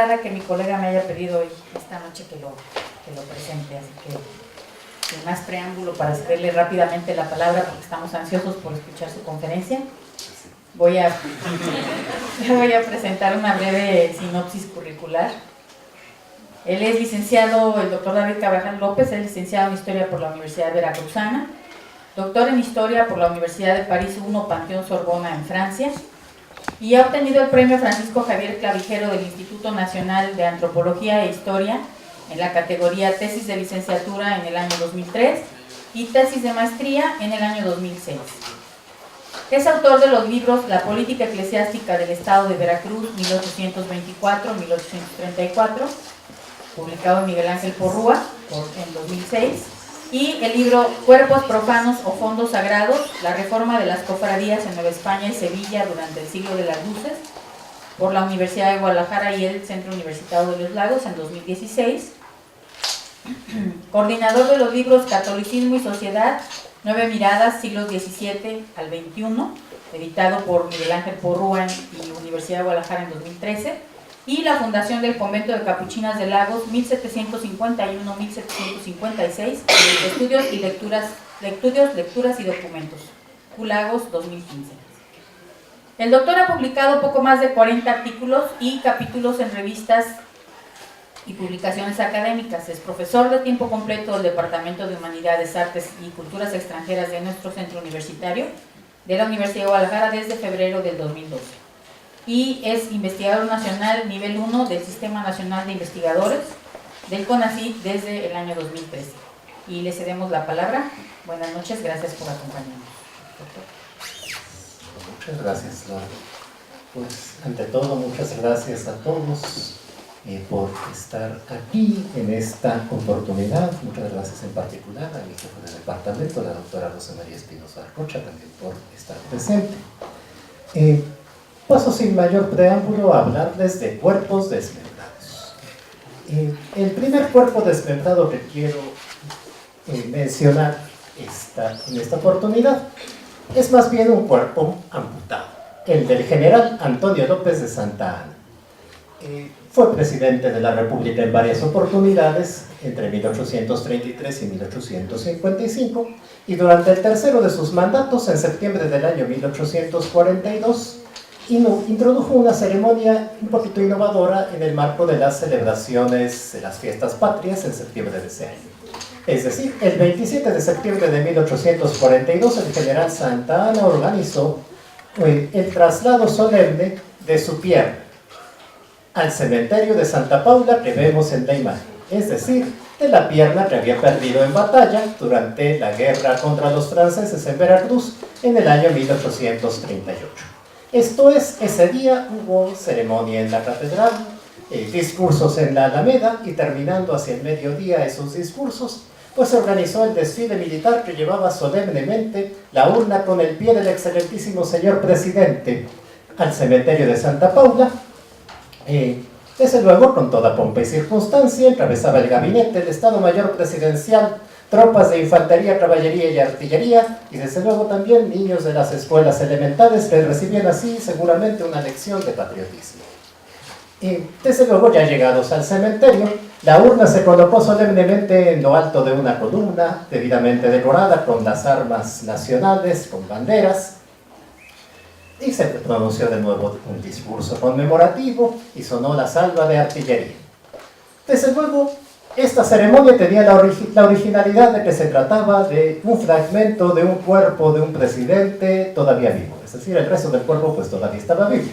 agrada que mi colega me haya pedido hoy, esta noche, que lo presente, así que sin más preámbulo, para cederle rápidamente la palabra, porque estamos ansiosos por escuchar su conferencia, voy a presentar una breve sinopsis curricular. Él es licenciado, el doctor David Carvajal López, es licenciado en Historia por la Universidad Veracruzana, doctor en Historia por la Universidad de París I, Panteón Sorbona en Francia, y ha obtenido el premio Francisco Javier Clavijero del Instituto Nacional de Antropología e Historia en la categoría Tesis de Licenciatura en el año 2003 y Tesis de Maestría en el año 2006. Es autor de los libros La Política Eclesiástica del Estado de Veracruz, 1824-1834, publicado en Miguel Ángel Porrúa en 2006, y el libro Cuerpos Profanos o Fondos Sagrados, la reforma de las cofradías en Nueva España y Sevilla durante el siglo de las luces, por la Universidad de Guadalajara y el Centro Universitario de los Lagos en 2016. Coordinador de los libros Catolicismo y Sociedad, Nueve Miradas, siglos XVII al XXI, editado por Miguel Ángel Porrúa y Universidad de Guadalajara en 2013, y la fundación del Convento de Capuchinas de Lagos, 1751-1756, estudios, lecturas y documentos, Lagos, 2015. El doctor ha publicado poco más de 40 artículos y capítulos en revistas y publicaciones académicas. Es profesor de tiempo completo del Departamento de Humanidades, Artes y Culturas Extranjeras de nuestro centro universitario de la Universidad de Guadalajara desde febrero del 2012. Y es investigador nacional nivel 1 del Sistema Nacional de Investigadores del CONACYT desde el año 2013. Y le cedemos la palabra. Buenas noches, gracias por acompañarnos, doctor. Muchas gracias, Laura. Pues, ante todo, muchas gracias a todos por estar aquí en esta oportunidad. Muchas gracias en particular a mi jefe de departamento, la doctora Rosa María Espinosa Arcocha, también por estar presente. Paso sin mayor preámbulo a hablarles de cuerpos desmembrados. El primer cuerpo desmembrado que quiero mencionar en esta oportunidad es más bien un cuerpo amputado, el del general Antonio López de Santa Anna. Fue presidente de la República en varias oportunidades, entre 1833 y 1855, y durante el tercero de sus mandatos, en septiembre del año 1842, introdujo una ceremonia un poquito innovadora en el marco de las celebraciones de las fiestas patrias en septiembre de ese año. Es decir, el 27 de septiembre de 1842, el general Santa Anna organizó el traslado solemne de su pierna al cementerio de Santa Paula que vemos en la imagen, es decir, de la pierna que había perdido en batalla durante la guerra contra los franceses en Veracruz en el año 1838. Esto es, ese día hubo ceremonia en la catedral, discursos en la Alameda, y terminando hacia el mediodía esos discursos, pues se organizó el desfile militar que llevaba solemnemente la urna con el pie del excelentísimo señor presidente al cementerio de Santa Paula. Desde luego, con toda pompa y circunstancia, encabezaba el gabinete, el Estado Mayor Presidencial, tropas de infantería, caballería y artillería, y desde luego también niños de las escuelas elementales que recibían así seguramente una lección de patriotismo. Y desde luego, ya llegados al cementerio, la urna se colocó solemnemente en lo alto de una columna debidamente decorada con las armas nacionales, con banderas, y se pronunció de nuevo un discurso conmemorativo y sonó la salva de artillería. Desde luego, esta ceremonia tenía la originalidad de que se trataba de un fragmento de un cuerpo de un presidente todavía vivo, es decir, el resto del cuerpo pues todavía estaba vivo,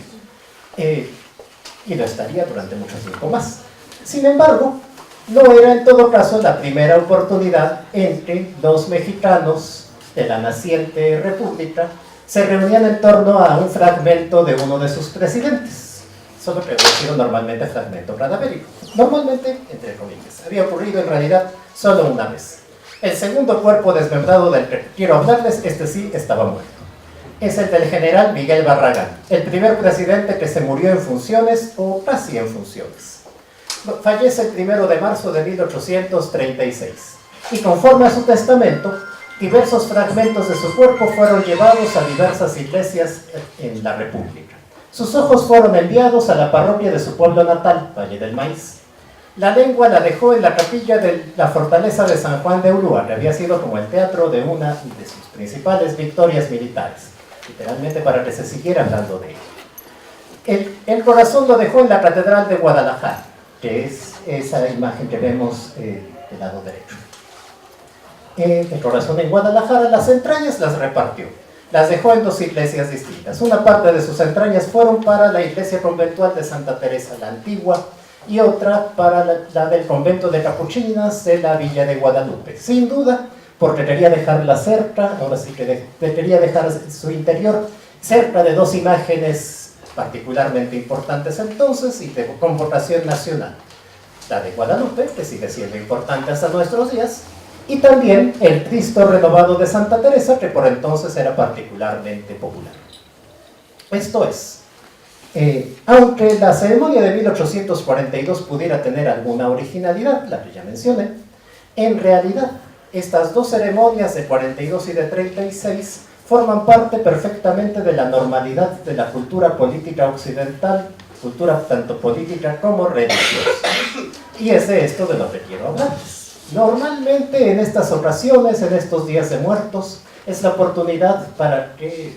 y lo estaría durante mucho tiempo más. Sin embargo, no era en todo caso la primera oportunidad en que dos mexicanos de la naciente república se reunían en torno a un fragmento de uno de sus presidentes. Solo que había sido normalmente fragmento cadavérico. Normalmente, entre comillas. Había ocurrido en realidad solo una vez. El segundo cuerpo desmembrado del que quiero hablarles, este sí estaba muerto. Es el del general Miguel Barragán, el primer presidente que se murió en funciones o casi en funciones. Fallece el 1 de marzo de 1836. Y conforme a su testamento, diversos fragmentos de su cuerpo fueron llevados a diversas iglesias en la República. Sus ojos fueron enviados a la parroquia de su pueblo natal, Valle del Maíz. La lengua la dejó en la capilla de la fortaleza de San Juan de Ulúa, que había sido como el teatro de una de sus principales victorias militares, literalmente para que se siguiera hablando de ella. El corazón lo dejó en la Catedral de Guadalajara, que es esa imagen que vemos del lado derecho. El corazón en Guadalajara, las entrañas las repartió. Las dejó en dos iglesias distintas. Una parte de sus entrañas fueron para la iglesia conventual de Santa Teresa la Antigua y otra para la del convento de Capuchinas de la Villa de Guadalupe. Sin duda, porque quería dejarla cerca, ahora sí que quería dejar su interior cerca de dos imágenes particularmente importantes entonces y de convocación nacional. La de Guadalupe, que sigue siendo importante hasta nuestros días, y también el Cristo renovado de Santa Teresa, que por entonces era particularmente popular. Esto es, aunque la ceremonia de 1842 pudiera tener alguna originalidad, la que ya mencioné, en realidad estas dos ceremonias de 42 y de 36 forman parte perfectamente de la normalidad de la cultura política occidental, cultura tanto política como religiosa. Y es de esto de lo que quiero hablarles. Normalmente en estas ocasiones, en estos días de muertos, es la oportunidad para que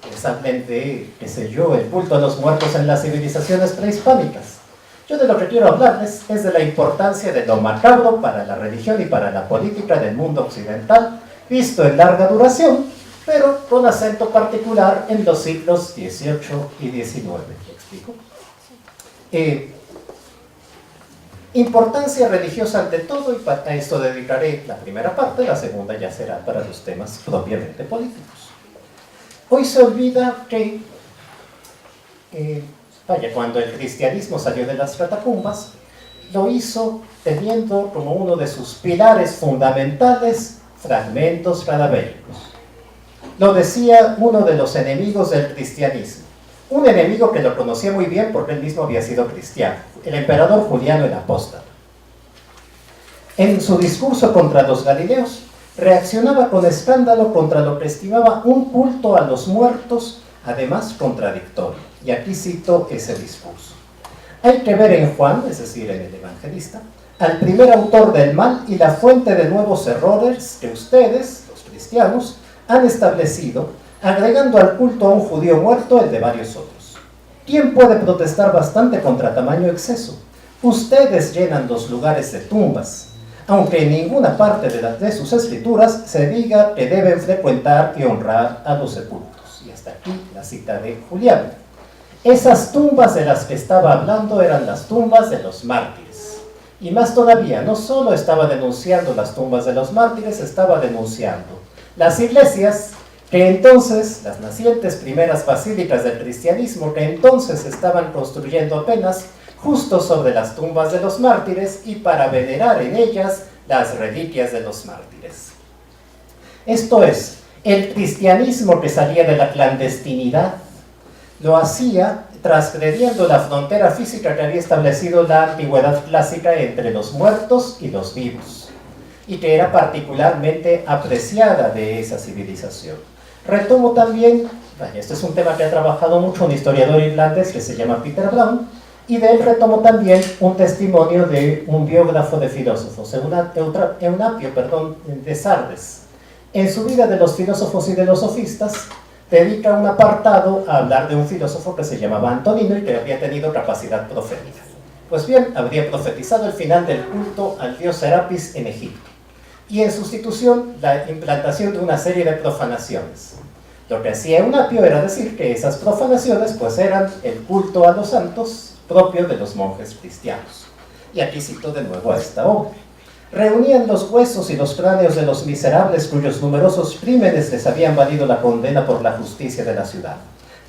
les hablen de, qué sé yo, el culto a los muertos en las civilizaciones prehispánicas. Yo de lo que quiero hablarles es de la importancia de lo macabro para la religión y para la política del mundo occidental, visto en larga duración, pero con acento particular en los siglos XVIII y XIX. ¿Me explico? Importancia religiosa ante todo, y para esto dedicaré la primera parte, la segunda ya será para los temas propiamente políticos. Hoy se olvida que, cuando el cristianismo salió de las catacumbas, lo hizo teniendo como uno de sus pilares fundamentales fragmentos cadavéricos. Lo decía uno de los enemigos del cristianismo, un enemigo que lo conocía muy bien porque él mismo había sido cristiano, el emperador Juliano el Apóstata. En su discurso contra los galileos, reaccionaba con escándalo contra lo que estimaba un culto a los muertos, además contradictorio. Y aquí cito ese discurso. Hay que ver en Juan, es decir, en el evangelista, al primer autor del mal y la fuente de nuevos errores que ustedes, los cristianos, han establecido, agregando al culto a un judío muerto el de varios otros. ¿Quién puede protestar bastante contra tamaño exceso? Ustedes llenan los lugares de tumbas, aunque en ninguna parte de sus escrituras se diga que deben frecuentar y honrar a los sepulcros. Y hasta aquí la cita de Juliano. Esas tumbas de las que estaba hablando eran las tumbas de los mártires. Y más todavía, no solo estaba denunciando las tumbas de los mártires, estaba denunciando las iglesias que entonces, las nacientes primeras basílicas del cristianismo, que entonces estaban construyendo apenas justo sobre las tumbas de los mártires y para venerar en ellas las reliquias de los mártires. Esto es, el cristianismo que salía de la clandestinidad lo hacía transgrediendo la frontera física que había establecido la antigüedad clásica entre los muertos y los vivos, y que era particularmente apreciada de esa civilización. Retomo también, este es un tema que ha trabajado mucho un historiador irlandés que se llama Peter Brown, y de él retomo también un testimonio de un biógrafo de filósofos, Eunapio de Sardes. En su vida de los filósofos y de los sofistas, dedica un apartado a hablar de un filósofo que se llamaba Antonino y que había tenido capacidad profética. Pues bien, habría profetizado el final del culto al dios Serapis en Egipto, y en sustitución la implantación de una serie de profanaciones. Lo que hacía Eunapio era decir que esas profanaciones pues eran el culto a los santos propio de los monjes cristianos. Y aquí cito de nuevo a esta obra. Reunían los huesos y los cráneos de los miserables cuyos numerosos crímenes les habían valido la condena por la justicia de la ciudad.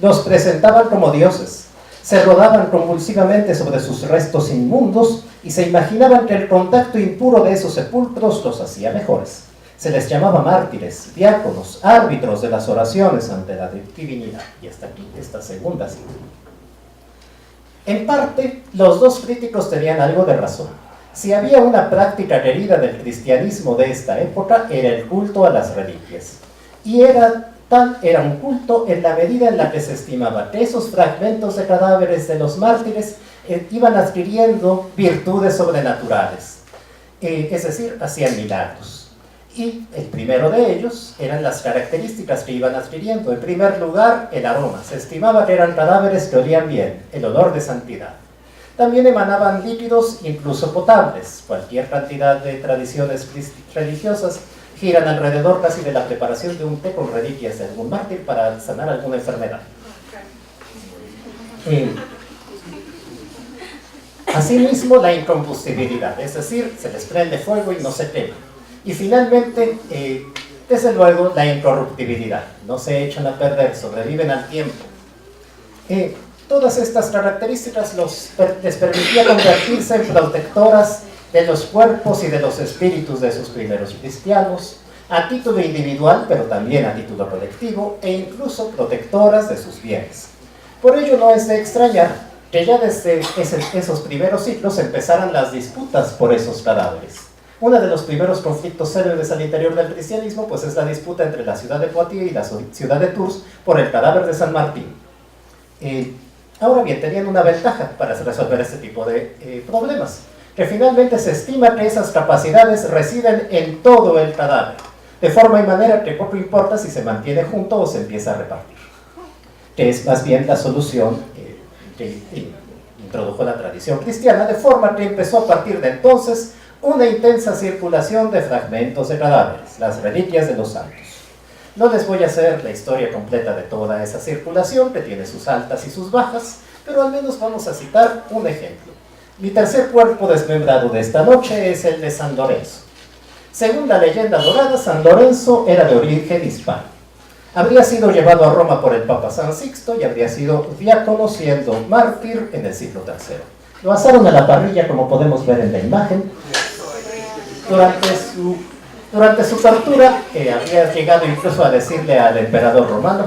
Los presentaban como dioses, se rodaban convulsivamente sobre sus restos inmundos y se imaginaban que el contacto impuro de esos sepulcros los hacía mejores. Se les llamaba mártires, diáconos, árbitros de las oraciones ante la divinidad. Y hasta aquí esta segunda cita. En parte, los dos críticos tenían algo de razón. Si había una práctica querida del cristianismo de esta época, era el culto a las reliquias. Y era Tal era un culto en la medida en la que se estimaba que esos fragmentos de cadáveres de los mártires iban adquiriendo virtudes sobrenaturales, es decir, hacían milagros. Y el primero de ellos eran las características que iban adquiriendo. En primer lugar, el aroma. Se estimaba que eran cadáveres que olían bien, el olor de santidad. También emanaban líquidos, incluso potables. Cualquier cantidad de tradiciones religiosas giran alrededor casi de la preparación de un té con reliquias de algún mártir para sanar alguna enfermedad. Asimismo, la incombustibilidad, es decir, se les prende fuego y no se quema. Y finalmente, desde luego, la incorruptibilidad, no se echan a perder, sobreviven al tiempo. Todas estas características les permitía convertirse en protectoras de los cuerpos y de los espíritus de sus primeros cristianos, a título individual, pero también a título colectivo, e incluso protectoras de sus bienes. Por ello no es de extrañar que ya desde esos primeros siglos empezaran las disputas por esos cadáveres. Uno de los primeros conflictos célebres al interior del cristianismo pues es la disputa entre la ciudad de Poitiers y la ciudad de Tours por el cadáver de San Martín. Ahora bien, tenían una ventaja para resolver este tipo de problemas, que finalmente se estima que esas capacidades residen en todo el cadáver, de forma y manera que poco importa si se mantiene junto o se empieza a repartir, que es más bien la solución que introdujo la tradición cristiana, de forma que empezó a partir de entonces una intensa circulación de fragmentos de cadáveres, las reliquias de los santos. No les voy a hacer la historia completa de toda esa circulación, que tiene sus altas y sus bajas, pero al menos vamos a citar un ejemplo. Mi tercer cuerpo desmembrado de esta noche es el de San Lorenzo. Según la leyenda dorada, San Lorenzo era de origen hispano. Habría sido llevado a Roma por el Papa San Sixto y habría sido diácono, siendo mártir en el siglo III. Lo asaron a la parrilla, como podemos ver en la imagen. Durante su tortura, habría llegado incluso a decirle al emperador romano,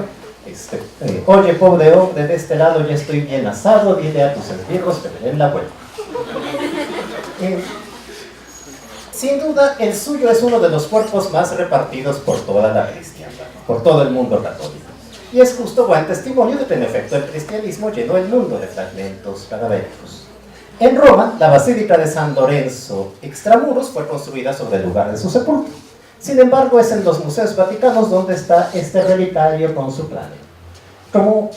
oye, pobre hombre, de este lado ya estoy bien asado, dile a tus esbirros que me den la vuelta. Sin duda, el suyo es uno de los cuerpos más repartidos por toda la cristiandad, por todo el mundo católico. Y es justo buen testimonio de que en efecto el cristianismo llenó el mundo de fragmentos cadavéricos. En Roma, la Basílica de San Lorenzo extramuros fue construida sobre el lugar de su sepulcro. Sin embargo, es en los museos vaticanos donde está este relicario con su cráneo. Como,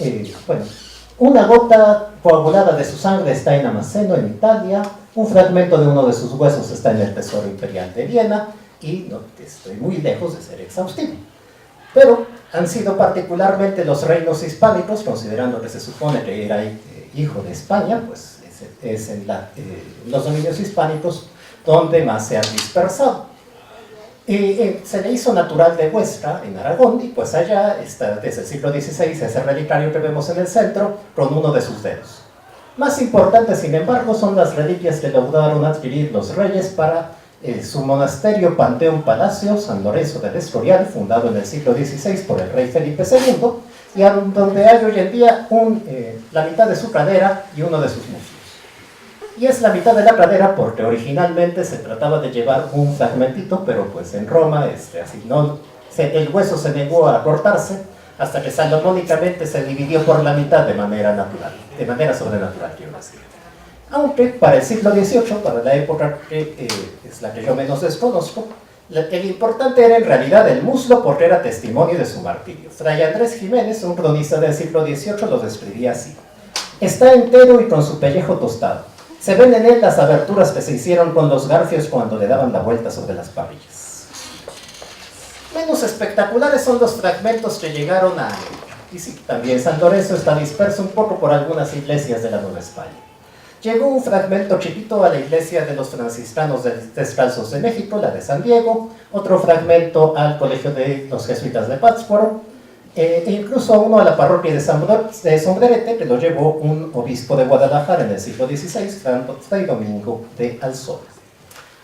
una gota coagulada de su sangre está en Amaseno, en Italia, un fragmento de uno de sus huesos está en el Tesoro Imperial de Viena, y no estoy muy lejos de ser exhaustivo. Pero han sido particularmente los reinos hispánicos, considerando que se supone que era hijo de España, pues es en los dominios hispánicos donde más se han dispersado. Se le hizo natural de Huesca, en Aragón, y pues allá está desde el siglo XVI ese relicario que vemos en el centro con uno de sus dedos. Más importantes, sin embargo, son las reliquias que lograron adquirir los reyes para su monasterio Panteón Palacio San Lorenzo del Escorial, fundado en el siglo XVI por el rey Felipe II, y donde hay hoy en día la mitad de su cadera y uno de sus muslos. Y es la mitad de la cadera porque originalmente se trataba de llevar un fragmentito, pero pues en Roma el hueso se negó a cortarse hasta que salomónicamente se dividió por la mitad de manera natural, de manera sobrenatural, quiero decir. Aunque para el siglo XVIII, para la época que es la que yo menos desconozco, el importante era en realidad el muslo porque era testimonio de su martirio. Fray Andrés Jiménez, un cronista del siglo XVIII, lo describía así: está entero y con su pellejo tostado. Se ven en él las aberturas que se hicieron con los garfios cuando le daban la vuelta sobre las parrillas. Menos espectaculares son los fragmentos que llegaron a... Y sí, también San Lorenzo está disperso un poco por algunas iglesias de la Nueva España. Llegó un fragmento chiquito a la iglesia de los franciscanos descalzos de México, la de San Diego, otro fragmento al colegio de los jesuitas de Pátzcuaro, e incluso uno a la parroquia de Sombrerete, que lo llevó un obispo de Guadalajara en el siglo XVI, Fray Domingo de Alzora.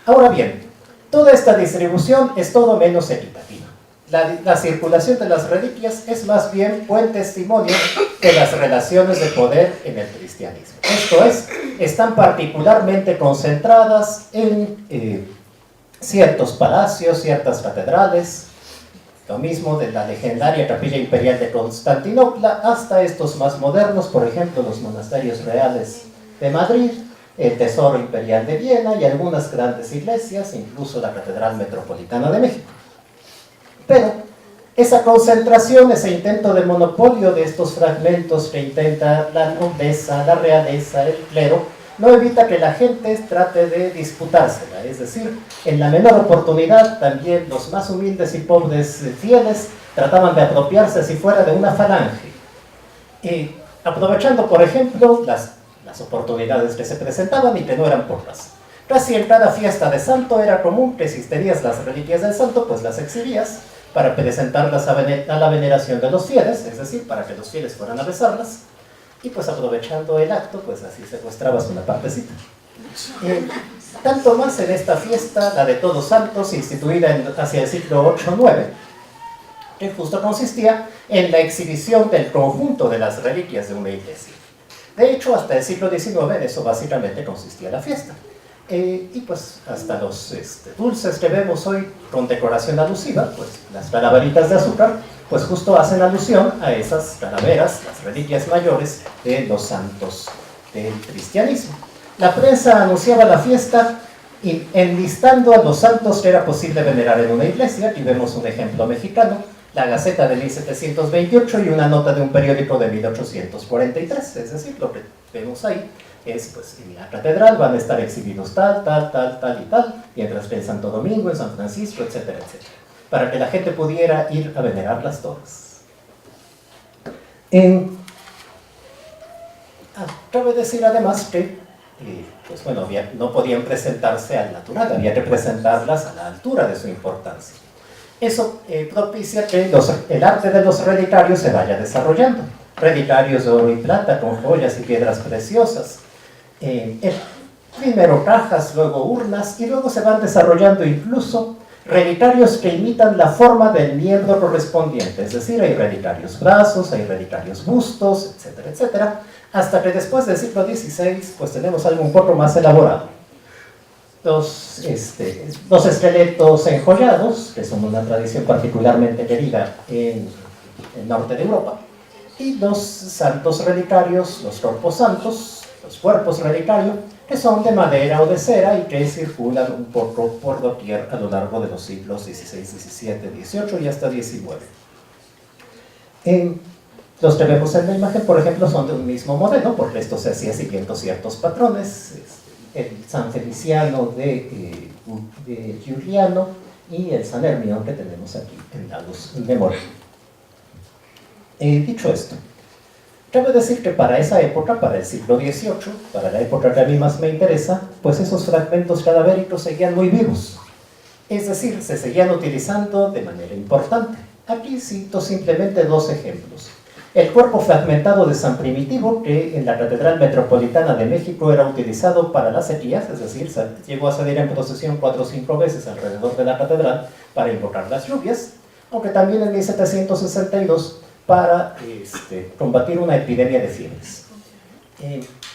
Ahora bien, toda esta distribución es todo menos equitativa. La circulación de las reliquias es más bien buen testimonio de las relaciones de poder en el cristianismo. Esto es, están particularmente concentradas en ciertos palacios, ciertas catedrales, Lo mismo de la legendaria Capilla Imperial de Constantinopla hasta estos más modernos, por ejemplo, los monasterios reales de Madrid, el Tesoro Imperial de Viena y algunas grandes iglesias, incluso la Catedral Metropolitana de México. Pero esa concentración, ese intento de monopolio de estos fragmentos que intenta la nobleza, la realeza, el clero, no evita que la gente trate de disputársela, es decir, en la menor oportunidad también los más humildes y pobres fieles trataban de apropiarse si fuera de una falange, aprovechando por ejemplo las oportunidades que se presentaban y que no eran pocas. Casi en cada fiesta de santo era común que si tenías las reliquias del santo, pues las exhibías para presentarlas a la veneración de los fieles, es decir, para que los fieles fueran a besarlas, y pues aprovechando el acto, pues así secuestrabas una partecita. Tanto más en esta fiesta, la de Todos Santos, instituida hacia el siglo VIII-IX, que justo consistía en la exhibición del conjunto de las reliquias de una iglesia. De hecho, hasta el siglo XIX en eso básicamente consistía la fiesta. Y pues hasta los dulces que vemos hoy con decoración alusiva, pues las calaveritas de azúcar, pues justo hacen alusión a esas calaveras, las reliquias mayores de los santos del cristianismo. La prensa anunciaba la fiesta enlistando a los santos que era posible venerar en una iglesia. Aquí vemos un ejemplo mexicano, la Gaceta de 1728 y una nota de un periódico de 1843, es decir, lo que vemos ahí es, pues, en la catedral van a estar exhibidos tal y tal, mientras que en Santo Domingo, en San Francisco, etcétera, etcétera, para que la gente pudiera ir a venerarlas todas. Cabe decir además que, pues bueno, no podían presentarse al natural, había que presentarlas a la altura de su importancia. Eso propicia que el arte de los relicarios se vaya desarrollando. Relicarios de oro y plata con joyas y piedras preciosas. Primero cajas, luego urnas, y luego se van desarrollando incluso relicarios que imitan la forma del miembro correspondiente, es decir, hay relicarios brazos, hay relicarios bustos, etcétera, etcétera, hasta que después del siglo XVI pues tenemos algo un poco más elaborado. Los esqueletos enjollados, que son una tradición particularmente querida en el norte de Europa, y los santos relicarios, los corpos santos, los cuerpos relicarios, que son de madera o de cera y que circulan un poco por doquier a lo largo de los siglos XVI, XVII, XVIII y hasta XIX. Los que vemos en la imagen, por ejemplo, son de un mismo modelo, porque esto se hacía siguiendo ciertos patrones, el San Feliciano de Giuliano y el San Hermión que tenemos aquí en la luz de Moreno. Dicho esto, cabe decir que para esa época, para el siglo XVIII, para la época que a mí más me interesa, pues esos fragmentos cadavéricos seguían muy vivos. Es decir, se seguían utilizando de manera importante. Aquí cito simplemente dos ejemplos. El cuerpo fragmentado de San Primitivo, que en la Catedral Metropolitana de México era utilizado para las sequías, es decir, llegó a salir en procesión 4 o 5 veces alrededor de la catedral para invocar las lluvias, aunque también en 1762 para combatir una epidemia de fiebres.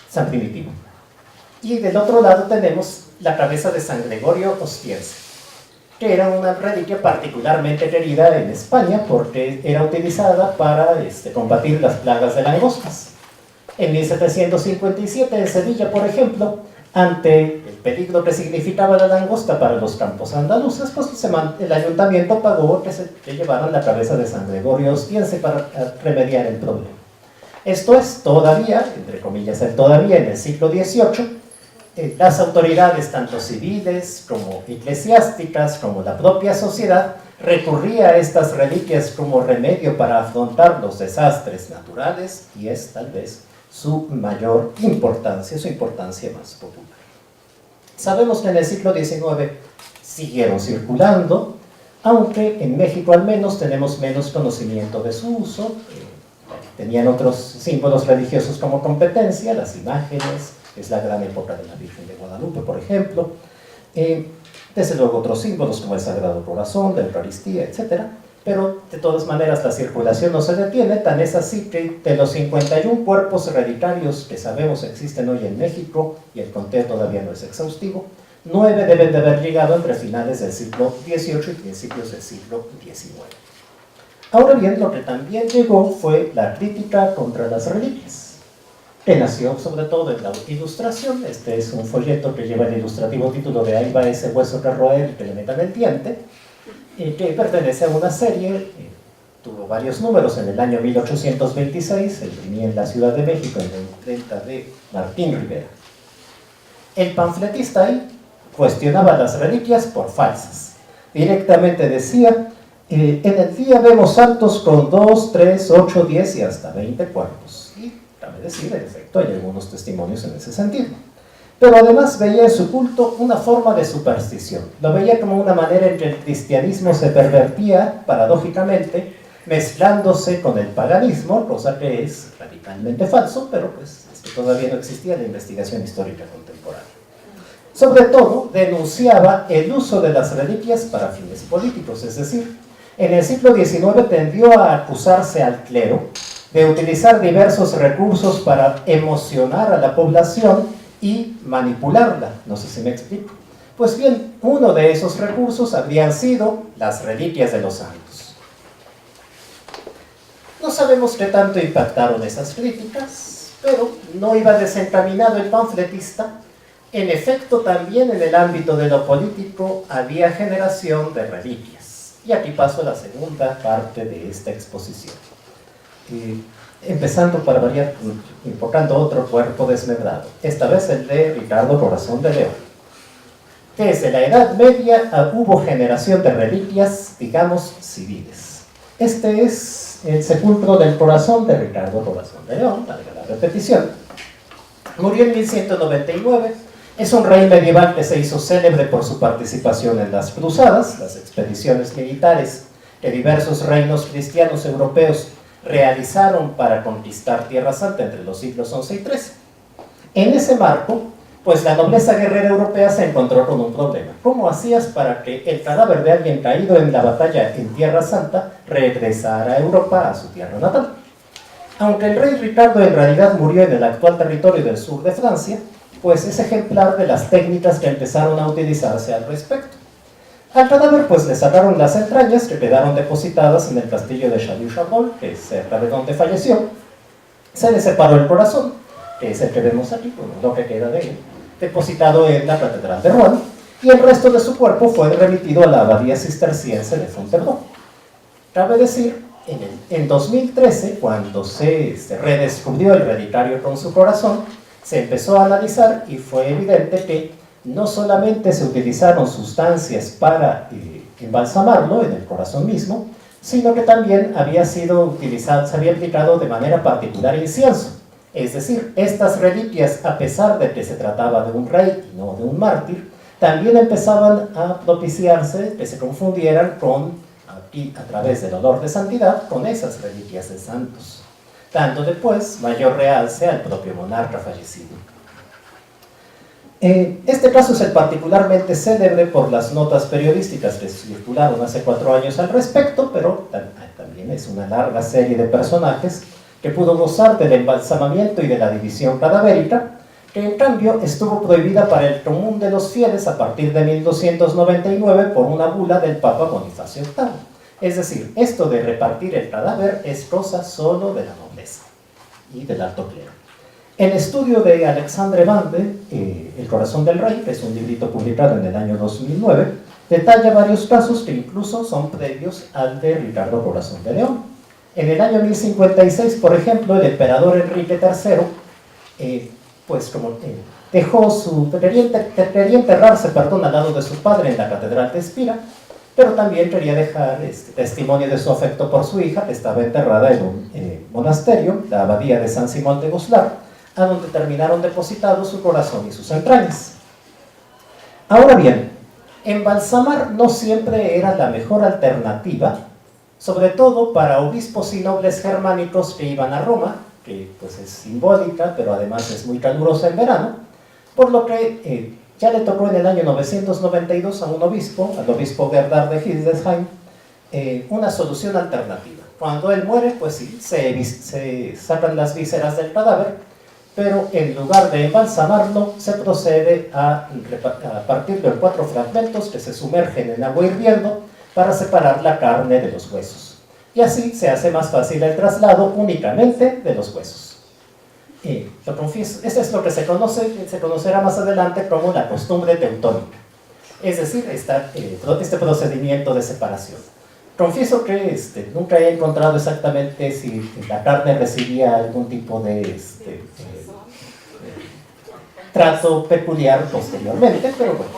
San Primitivo. Y del otro lado tenemos la cabeza de San Gregorio Ostiense, que era una reliquia particularmente querida en España porque era utilizada para combatir las plagas de langostas. En 1757 en Sevilla, por ejemplo, ante el peligro que significaba la langosta para los campos andaluces, pues el ayuntamiento pagó que llevaran la cabeza de San Gregorio Ostiense para remediar el problema. Esto es todavía, entre comillas, todavía en el siglo XVIII, las autoridades, tanto civiles como eclesiásticas, como la propia sociedad, recurría a estas reliquias como remedio para afrontar los desastres naturales y es tal vez su mayor importancia, su importancia más popular. Sabemos que en el siglo XIX siguieron circulando, aunque en México al menos tenemos menos conocimiento de su uso. Tenían otros símbolos religiosos como competencia, las imágenes, es la gran época de la Virgen de Guadalupe, por ejemplo. Desde luego otros símbolos como el Sagrado Corazón, la Eucaristía, etc. Pero de todas maneras la circulación no se detiene, tan es así que de los 51 cuerpos relicarios que sabemos existen hoy en México, y el conteo todavía no es exhaustivo, 9 deben de haber llegado entre finales del siglo XVIII y principios del siglo XIX. Ahora bien, lo que también llegó fue la crítica contra las reliquias, que nació sobre todo en la Ilustración. Este es un folleto que lleva el ilustrativo título de "Ahí va ese hueso que roer y que le metan el diente", que pertenece a una serie, tuvo varios números. En el año 1826 se imprimía en la Ciudad de México en la imprenta de Martín Rivera. El panfletista ahí cuestionaba las reliquias por falsas. Directamente decía: en el día vemos santos con 2, 3, 8, 10 y hasta 20 cuerpos. Y cabe decir, en efecto, hay algunos testimonios en ese sentido. Pero además veía en su culto una forma de superstición. Lo veía como una manera en que el cristianismo se pervertía, paradójicamente, mezclándose con el paganismo, cosa que es radicalmente falso, pero pues es que todavía no existía la investigación histórica contemporánea. Sobre todo, denunciaba el uso de las reliquias para fines políticos, es decir, en el siglo XIX tendió a acusarse al clero de utilizar diversos recursos para emocionar a la población y manipularla. No sé si me explico. Pues bien, uno de esos recursos habrían sido las reliquias de los santos. No sabemos qué tanto impactaron esas críticas, pero no iba desencaminado el panfletista. En efecto, también en el ámbito de lo político había generación de reliquias. Y aquí paso a la segunda parte de esta exposición. Empezando, para variar, invocando otro cuerpo desmembrado, esta vez el de Ricardo Corazón de León. Desde la Edad Media hubo generación de reliquias, digamos, civiles. Este es el sepulcro del corazón de Ricardo Corazón de León, valga la repetición. Murió en 1199. Es un rey medieval que se hizo célebre por su participación en las cruzadas, las expediciones militares que diversos reinos cristianos europeos realizaron para conquistar Tierra Santa entre los siglos XI y XIII. En ese marco, pues la nobleza guerrera europea se encontró con un problema. ¿Cómo hacías para que el cadáver de alguien caído en la batalla en Tierra Santa regresara a Europa, a su tierra natal? Aunque el rey Ricardo en realidad murió en el actual territorio del sur de Francia, pues es ejemplar de las técnicas que empezaron a utilizarse al respecto. Al cadáver pues le sacaron las entrañas, que quedaron depositadas en el castillo de Chalus-Chambol, que es cerca de donde falleció. Se le separó el corazón, que es el que vemos aquí, bueno, lo que queda de él, depositado en la catedral de Rouen, y el resto de su cuerpo fue remitido a la abadía cisterciense de Fontevraud. Cabe decir, en 2013, cuando se redescubrió el relicario con su corazón, se empezó a analizar y fue evidente que no solamente se utilizaron sustancias para embalsamarlo en el corazón mismo, sino que también había sido utilizado, se había aplicado de manera particular incienso. Es decir, estas reliquias, a pesar de que se trataba de un rey y no de un mártir, también empezaban a propiciarse que se confundieran con, aquí a través del olor de santidad, con esas reliquias de santos, dando después mayor realce al propio monarca fallecido. Este caso es el particularmente célebre por las notas periodísticas que circularon hace 4 años al respecto, pero también es una larga serie de personajes que pudo gozar del embalsamamiento y de la división cadavérica, que en cambio estuvo prohibida para el común de los fieles a partir de 1299 por una bula del Papa Bonifacio VIII. Es decir, esto de repartir el cadáver es cosa solo de la nobleza y del alto clero. El estudio de Alexandre Bande, El corazón del rey, que es un librito publicado en el año 2009, detalla varios casos que incluso son previos al de Ricardo Corazón de León. En el año 1056, por ejemplo, el emperador Enrique III, quería enterrarse al lado de su padre en la catedral de Espira, pero también quería dejar testimonio de su afecto por su hija, que estaba enterrada en un monasterio, la abadía de San Simón de Goslar, a donde terminaron depositados su corazón y sus entrañas. Ahora bien, embalsamar no siempre era la mejor alternativa, sobre todo para obispos y nobles germánicos que iban a Roma, que pues es simbólica, pero además es muy calurosa en verano, por lo que ya le tocó en el año 992 a un obispo, al obispo Bernard de Hildesheim, una solución alternativa. Cuando él muere, pues sí, se sacan las vísceras del cadáver, pero en lugar de embalsamarlo, se procede a partirlo en 4 fragmentos que se sumergen en agua hirviendo para separar la carne de los huesos. y así se hace más fácil el traslado únicamente de los huesos. Lo confieso, esto es lo que se conocerá más adelante como la costumbre teutónica, es decir, este procedimiento de separación. Confieso que nunca he encontrado exactamente si la carne recibía algún tipo de trato peculiar posteriormente, pero bueno.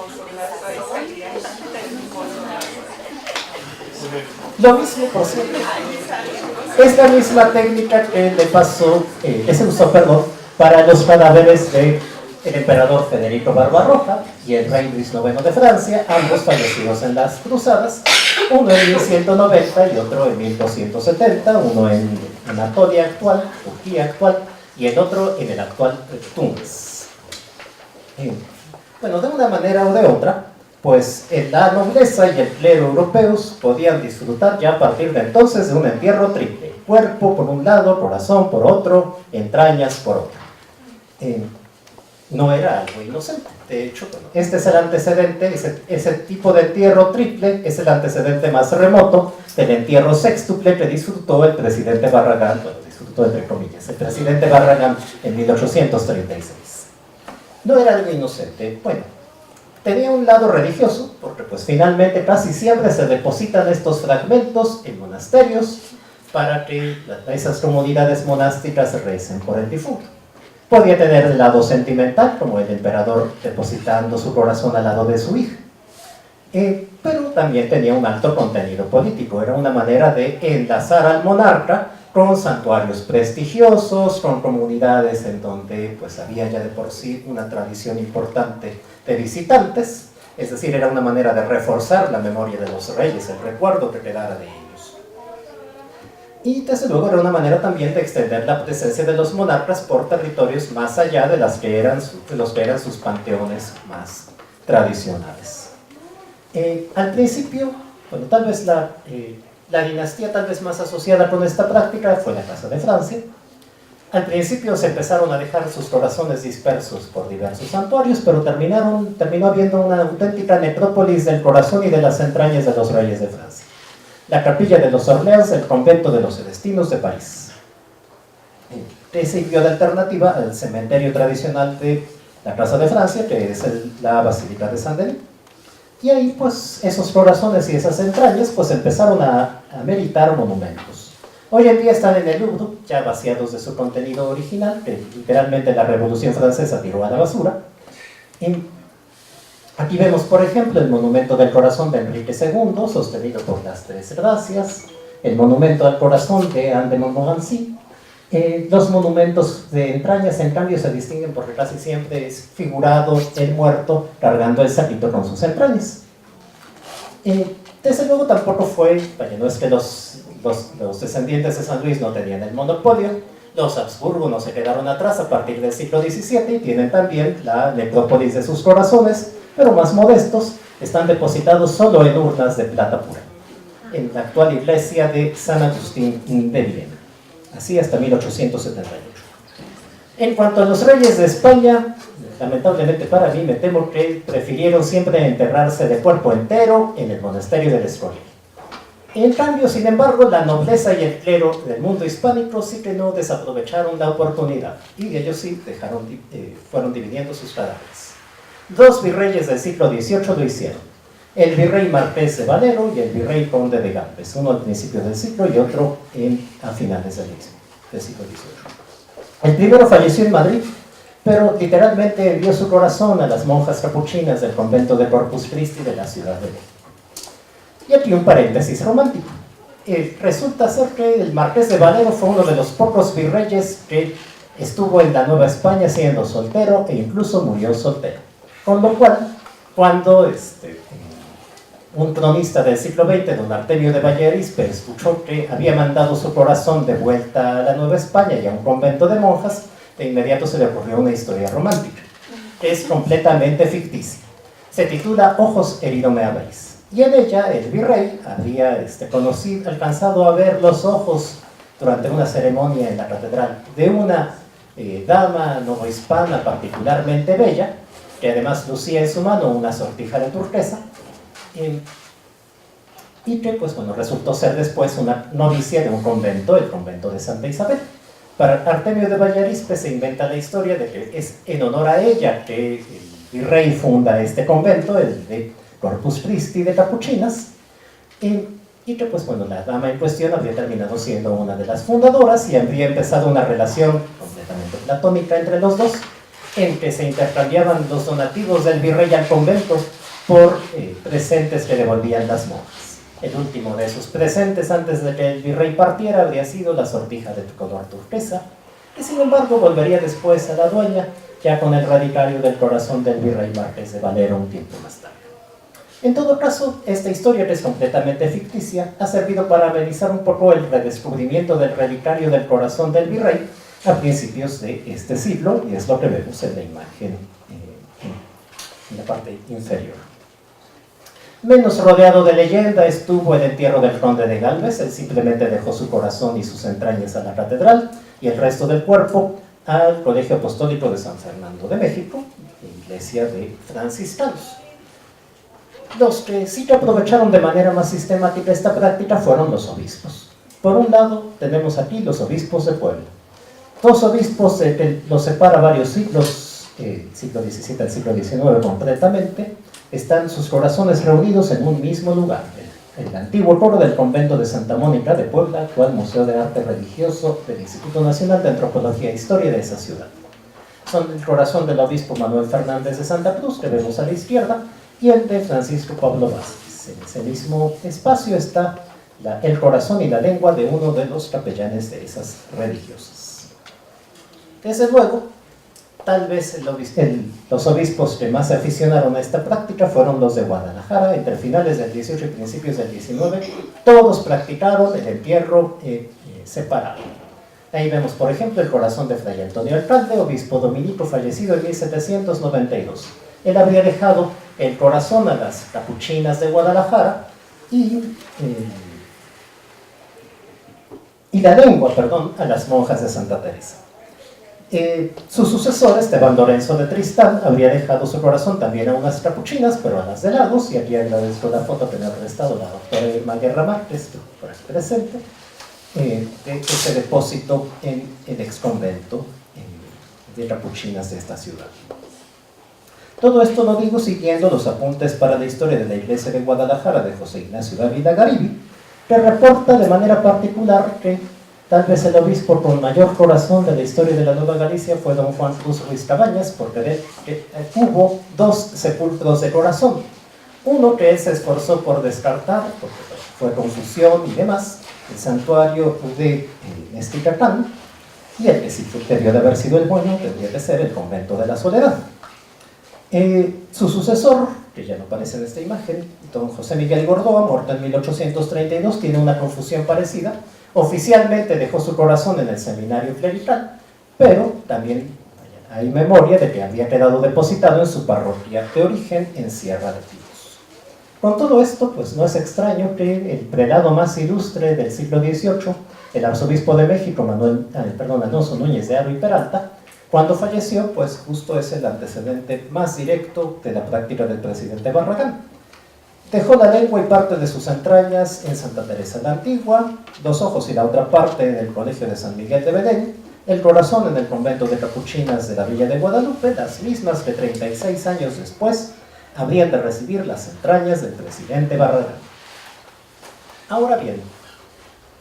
Lo mismo, por cierto, es la misma técnica que se usó, para los cadáveres del emperador Federico Barbarroja y el rey Luis IX de Francia, ambos fallecidos en las cruzadas, uno en 1190 y otro en 1270, uno en Anatolia actual, Turquía actual, y el otro en el actual Túnez. Bueno, de una manera o de otra, pues la nobleza y el clero europeos podían disfrutar ya a partir de entonces de un entierro triple: cuerpo por un lado, corazón por otro, entrañas por otro. No era algo inocente. De hecho, bueno, este es el antecedente, ese tipo de entierro triple es el antecedente más remoto del entierro sextuple que disfrutó el presidente Barragán, bueno, disfrutó entre comillas, el presidente Barragán en 1836. No era algo inocente. Bueno, tenía un lado religioso, porque pues finalmente casi siempre se depositan estos fragmentos en monasterios para que esas comunidades monásticas recen por el difunto. Podía tener el lado sentimental, como el emperador depositando su corazón al lado de su hija. Pero también tenía un alto contenido político. Era una manera de enlazar al monarca con santuarios prestigiosos, con comunidades en donde pues había ya de por sí una tradición importante de visitantes. Es decir, era una manera de reforzar la memoria de los reyes, el recuerdo que quedara de ellos. Y desde luego era una manera también de extender la presencia de los monarcas por territorios más allá de los que eran sus panteones más tradicionales. Al principio, bueno, tal vez la dinastía tal vez más asociada con esta práctica fue la Casa de Francia. Al principio se empezaron a dejar sus corazones dispersos por diversos santuarios, pero terminó habiendo una auténtica necrópolis del corazón y de las entrañas de los reyes de Francia: la capilla de los Orleans, el convento de los Celestinos de París. Que sirvió de alternativa al cementerio tradicional de la Casa de Francia, que es la Basílica de Saint-Denis. Y ahí pues esos corazones y esas entrañas pues empezaron a meritar monumentos. Hoy en día están en el Louvre, ya vaciados de su contenido original, que literalmente la Revolución Francesa tiró a la basura. Y aquí vemos, por ejemplo, el monumento del corazón de Enrique II, sostenido por las Tres Gracias, el monumento al corazón de Anne de Montmorency. Los monumentos de entrañas, en cambio, se distinguen porque casi siempre es figurado el muerto cargando el saquito con sus entrañas. Desde luego tampoco fue, no es que los descendientes de San Luis no tenían el monopolio. Los Habsburgo no se quedaron atrás a partir del siglo XVII y tienen también la necrópolis de sus corazones, pero más modestos, están depositados solo en urnas de plata pura, en la actual iglesia de San Agustín de Viena, así hasta 1878. En cuanto a los reyes de España, lamentablemente para mí, me temo que prefirieron siempre enterrarse de cuerpo entero en el monasterio del Escorial. En cambio, sin embargo, la nobleza y el clero del mundo hispánico sí que no desaprovecharon la oportunidad, y ellos sí fueron dividiendo sus cadáveres. Dos virreyes del siglo XVIII lo hicieron: el virrey Marqués de Valero y el virrey Conde de Gambes, uno al principio del siglo y otro a finales del siglo XVIII. El primero falleció en Madrid, pero literalmente envió su corazón a las monjas capuchinas del convento de Corpus Christi de la ciudad de México. Y aquí un paréntesis romántico. Resulta ser que el Marqués de Valero fue uno de los pocos virreyes que estuvo en la Nueva España siendo soltero e incluso murió soltero. Con lo cual, cuando un cronista del siglo XX, don Artemio de Vallerispe, escuchó que había mandado su corazón de vuelta a la Nueva España y a un convento de monjas, de inmediato se le ocurrió una historia romántica, que es completamente ficticia. Se titula Ojos herido me habéis. Y en ella el virrey había alcanzado a ver los ojos durante una ceremonia en la catedral de una dama novohispana particularmente bella, que además lucía en su mano una sortija de turquesa. y que pues bueno, resultó ser después una novicia de un convento, el convento de Santa Isabel. Para Artemio de Vallarispe se inventa la historia de que es en honor a ella que el virrey funda este convento, el de Corpus Christi de Capuchinas, y que pues bueno, la dama en cuestión habría terminado siendo una de las fundadoras y habría empezado una relación completamente platónica entre los dos, en que se intercambiaban los donativos del virrey al convento por presentes que devolvían las monjas. El último de esos presentes antes de que el virrey partiera habría sido la sortija de color turquesa, que sin embargo volvería después a la dueña, ya con el relicario del corazón del virrey Marqués de Valero un tiempo más tarde. En todo caso, esta historia, que es completamente ficticia, ha servido para amenizar un poco el redescubrimiento del relicario del corazón del virrey a principios de este siglo, y es lo que vemos en la imagen en la parte inferior. Menos rodeado de leyenda estuvo el entierro del conde de Galvez. Él simplemente dejó su corazón y sus entrañas a la catedral y el resto del cuerpo al Colegio Apostólico de San Fernando de México, iglesia de franciscanos. Los que sí que aprovecharon de manera más sistemática esta práctica fueron los obispos. Por un lado tenemos aquí los obispos de Puebla. Dos obispos los separa varios siglos, siglo XVII al siglo XIX concretamente. Están sus corazones reunidos en un mismo lugar, el antiguo coro del convento de Santa Mónica de Puebla, actual Museo de Arte Religioso del Instituto Nacional de Antropología e Historia de esa ciudad. Son el corazón del obispo Manuel Fernández de Santa Cruz, que vemos a la izquierda, y el de Francisco Pablo Vázquez. En ese mismo espacio está el corazón y la lengua de uno de los capellanes de esas religiosas. Desde luego, tal vez los obispos que más se aficionaron a esta práctica fueron los de Guadalajara. Entre finales del 18 y principios del 19, todos practicaron el entierro separado. Ahí vemos, por ejemplo, el corazón de Fray Antonio Alcalde, obispo dominico fallecido en 1792. Él habría dejado el corazón a las capuchinas de Guadalajara y la lengua, a las monjas de Santa Teresa. Su sucesor, Esteban Lorenzo de Tristán, habría dejado su corazón también a unas capuchinas, pero a las de Lagos, y aquí agradezco la foto que me ha prestado la doctora Irma Guerra Márquez, por aquí presente, de ese depósito en el exconvento de capuchinas de esta ciudad. Todo esto lo digo siguiendo los apuntes para la historia de la iglesia de Guadalajara de José Ignacio Dávila Garibi, que reporta de manera particular que tal vez el obispo con mayor corazón de la historia de la Nueva Galicia fue don Juan Cruz Ruiz Cabañas, porque hubo dos sepulcros de corazón. Uno que él se esforzó por descartar, porque fue confusión y demás, el santuario de Mesticacán, y el que sí debió de haber sido el bueno, tendría que ser el convento de la Soledad. Su sucesor, que ya no aparece en esta imagen, don José Miguel Gordoa, muerto en 1832, tiene una confusión parecida. Oficialmente dejó su corazón en el seminario clerical, pero también hay memoria de que había quedado depositado en su parroquia de origen en Sierra de Tiros. Con todo esto, pues no es extraño que el prelado más ilustre del siglo XVIII, el arzobispo de México, Alonso Núñez de Haro y Peralta, cuando falleció, pues justo es el antecedente más directo de la práctica del presidente Barragán. Dejó la lengua y parte de sus entrañas en Santa Teresa la Antigua, dos ojos y la otra parte en el Colegio de San Miguel de Bedén, el corazón en el convento de capuchinas de la Villa de Guadalupe, las mismas que 36 años después habrían de recibir las entrañas del presidente Barragán. Ahora bien,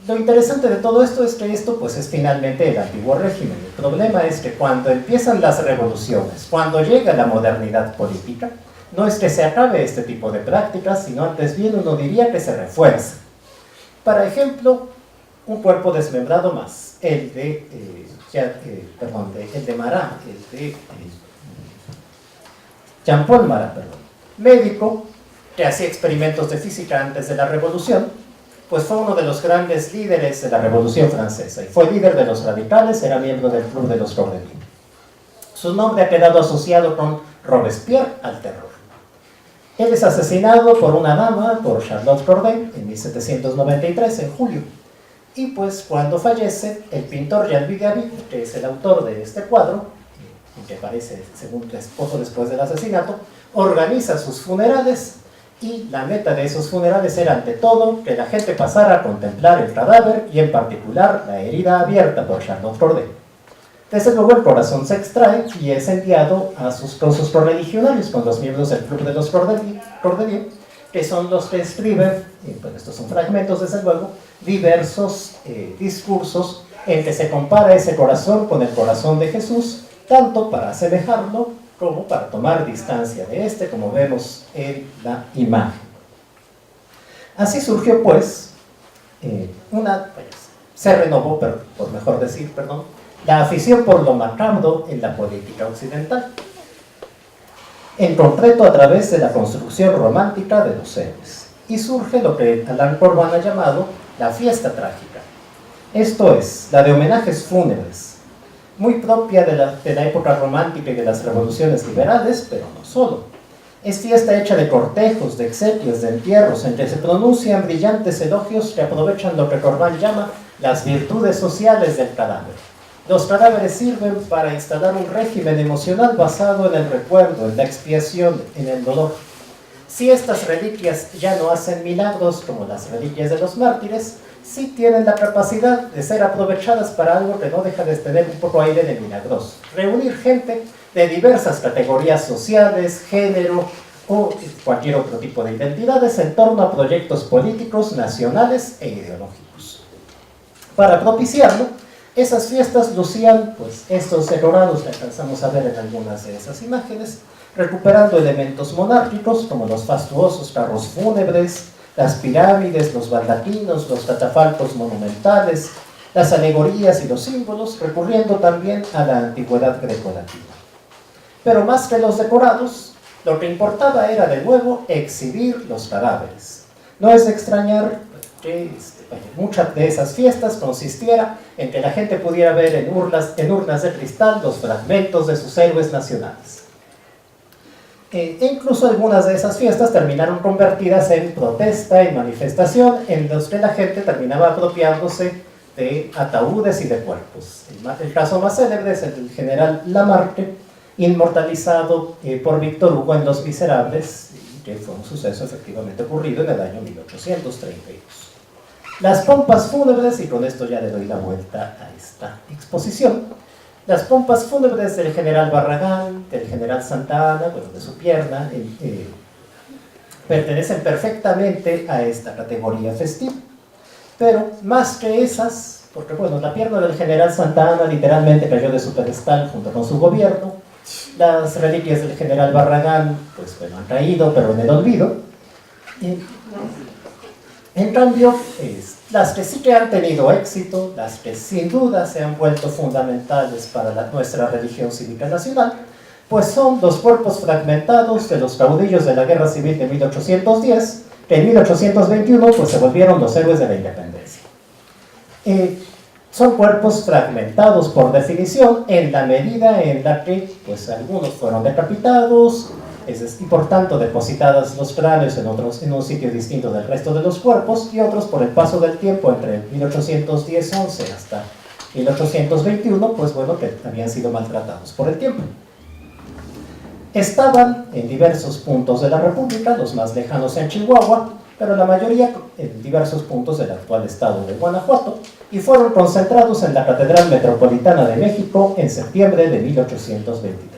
lo interesante de todo esto es que esto pues es finalmente el antiguo régimen. El problema es que cuando empiezan las revoluciones, cuando llega la modernidad política, no es que se acabe este tipo de prácticas, sino antes bien uno diría que se refuerza. Por ejemplo, un cuerpo desmembrado más, el de Marat, el de Jean-Paul Marat, médico que hacía experimentos de física antes de la revolución, pues fue uno de los grandes líderes de la Revolución Francesa y fue líder de los radicales, era miembro del Club de los Cordelines. Su nombre ha quedado asociado con Robespierre al terror. Él es asesinado por una dama, por Charlotte Corday, en 1793, en julio. Y pues cuando fallece, el pintor Jean-Louis David, que es el autor de este cuadro, que aparece según poco después del asesinato, organiza sus funerales y la meta de esos funerales era ante todo que la gente pasara a contemplar el cadáver y en particular la herida abierta por Charlotte Corday. Desde luego el corazón se extrae y es enviado con sus correligionarios, con los miembros del club de los Cordeliers, que son los que escriben, pues estos son fragmentos desde luego, diversos discursos en que se compara ese corazón con el corazón de Jesús, tanto para asemejarlo como para tomar distancia de este, como vemos en la imagen. Así surgió pues, se renovó, por mejor decir, la afición por lo macabro en la política occidental, en concreto a través de la construcción romántica de los héroes, y surge lo que Alain Corbin ha llamado la fiesta trágica, esto es, la de homenajes fúnebres, muy propia de la época romántica y de las revoluciones liberales, pero no solo. Es fiesta hecha de cortejos, de exequias, de entierros, en que se pronuncian brillantes elogios que aprovechan lo que Corbin llama las virtudes sociales del cadáver. Los cadáveres sirven para instalar un régimen emocional basado en el recuerdo, en la expiación, en el dolor. Si estas reliquias ya no hacen milagros como las reliquias de los mártires, sí tienen la capacidad de ser aprovechadas para algo que no deja de tener un poco aire de milagroso. Reunir gente de diversas categorías sociales, género o cualquier otro tipo de identidades en torno a proyectos políticos, nacionales e ideológicos. Para propiciarlo, esas fiestas lucían pues, estos decorados que alcanzamos a ver en algunas de esas imágenes, recuperando elementos monárquicos como los fastuosos carros fúnebres, las pirámides, los baldaquinos, los catafalcos monumentales, las alegorías y los símbolos, recurriendo también a la antigüedad grecolatina. Pero más que los decorados, lo que importaba era de nuevo exhibir los cadáveres. No es de extrañar que muchas de esas fiestas consistiera en que la gente pudiera ver en urnas de cristal los fragmentos de sus héroes nacionales. E incluso algunas de esas fiestas terminaron convertidas en protesta y manifestación en los que la gente terminaba apropiándose de ataúdes y de cuerpos. El caso más célebre es el del general Lamarque, inmortalizado por Víctor Hugo en Los Miserables, que fue un suceso efectivamente ocurrido en el año 1832. Las pompas fúnebres, y con esto ya le doy la vuelta a esta exposición, las pompas fúnebres del general Barragán, del general Santa Anna, bueno, de su pierna, pertenecen perfectamente a esta categoría festiva. Pero más que esas, porque bueno, la pierna del general Santa Anna literalmente cayó de su pedestal junto con su gobierno, las reliquias del general Barragán, pues bueno, han caído, pero en el olvido. En cambio, las que sí que han tenido éxito, las que sin duda se han vuelto fundamentales para nuestra religión cívica nacional, pues son los cuerpos fragmentados de los caudillos de la Guerra Civil de 1810, que en 1821 pues, se volvieron los héroes de la independencia. Son cuerpos fragmentados por definición en la medida en la que pues, algunos fueron decapitados, y por tanto depositadas los cráneos en un sitio distinto del resto de los cuerpos, y otros por el paso del tiempo entre 1810-11 hasta 1821, pues bueno, que habían sido maltratados por el tiempo. Estaban en diversos puntos de la República, los más lejanos en Chihuahua, pero la mayoría en diversos puntos del actual estado de Guanajuato, y fueron concentrados en la Catedral Metropolitana de México en septiembre de 1823.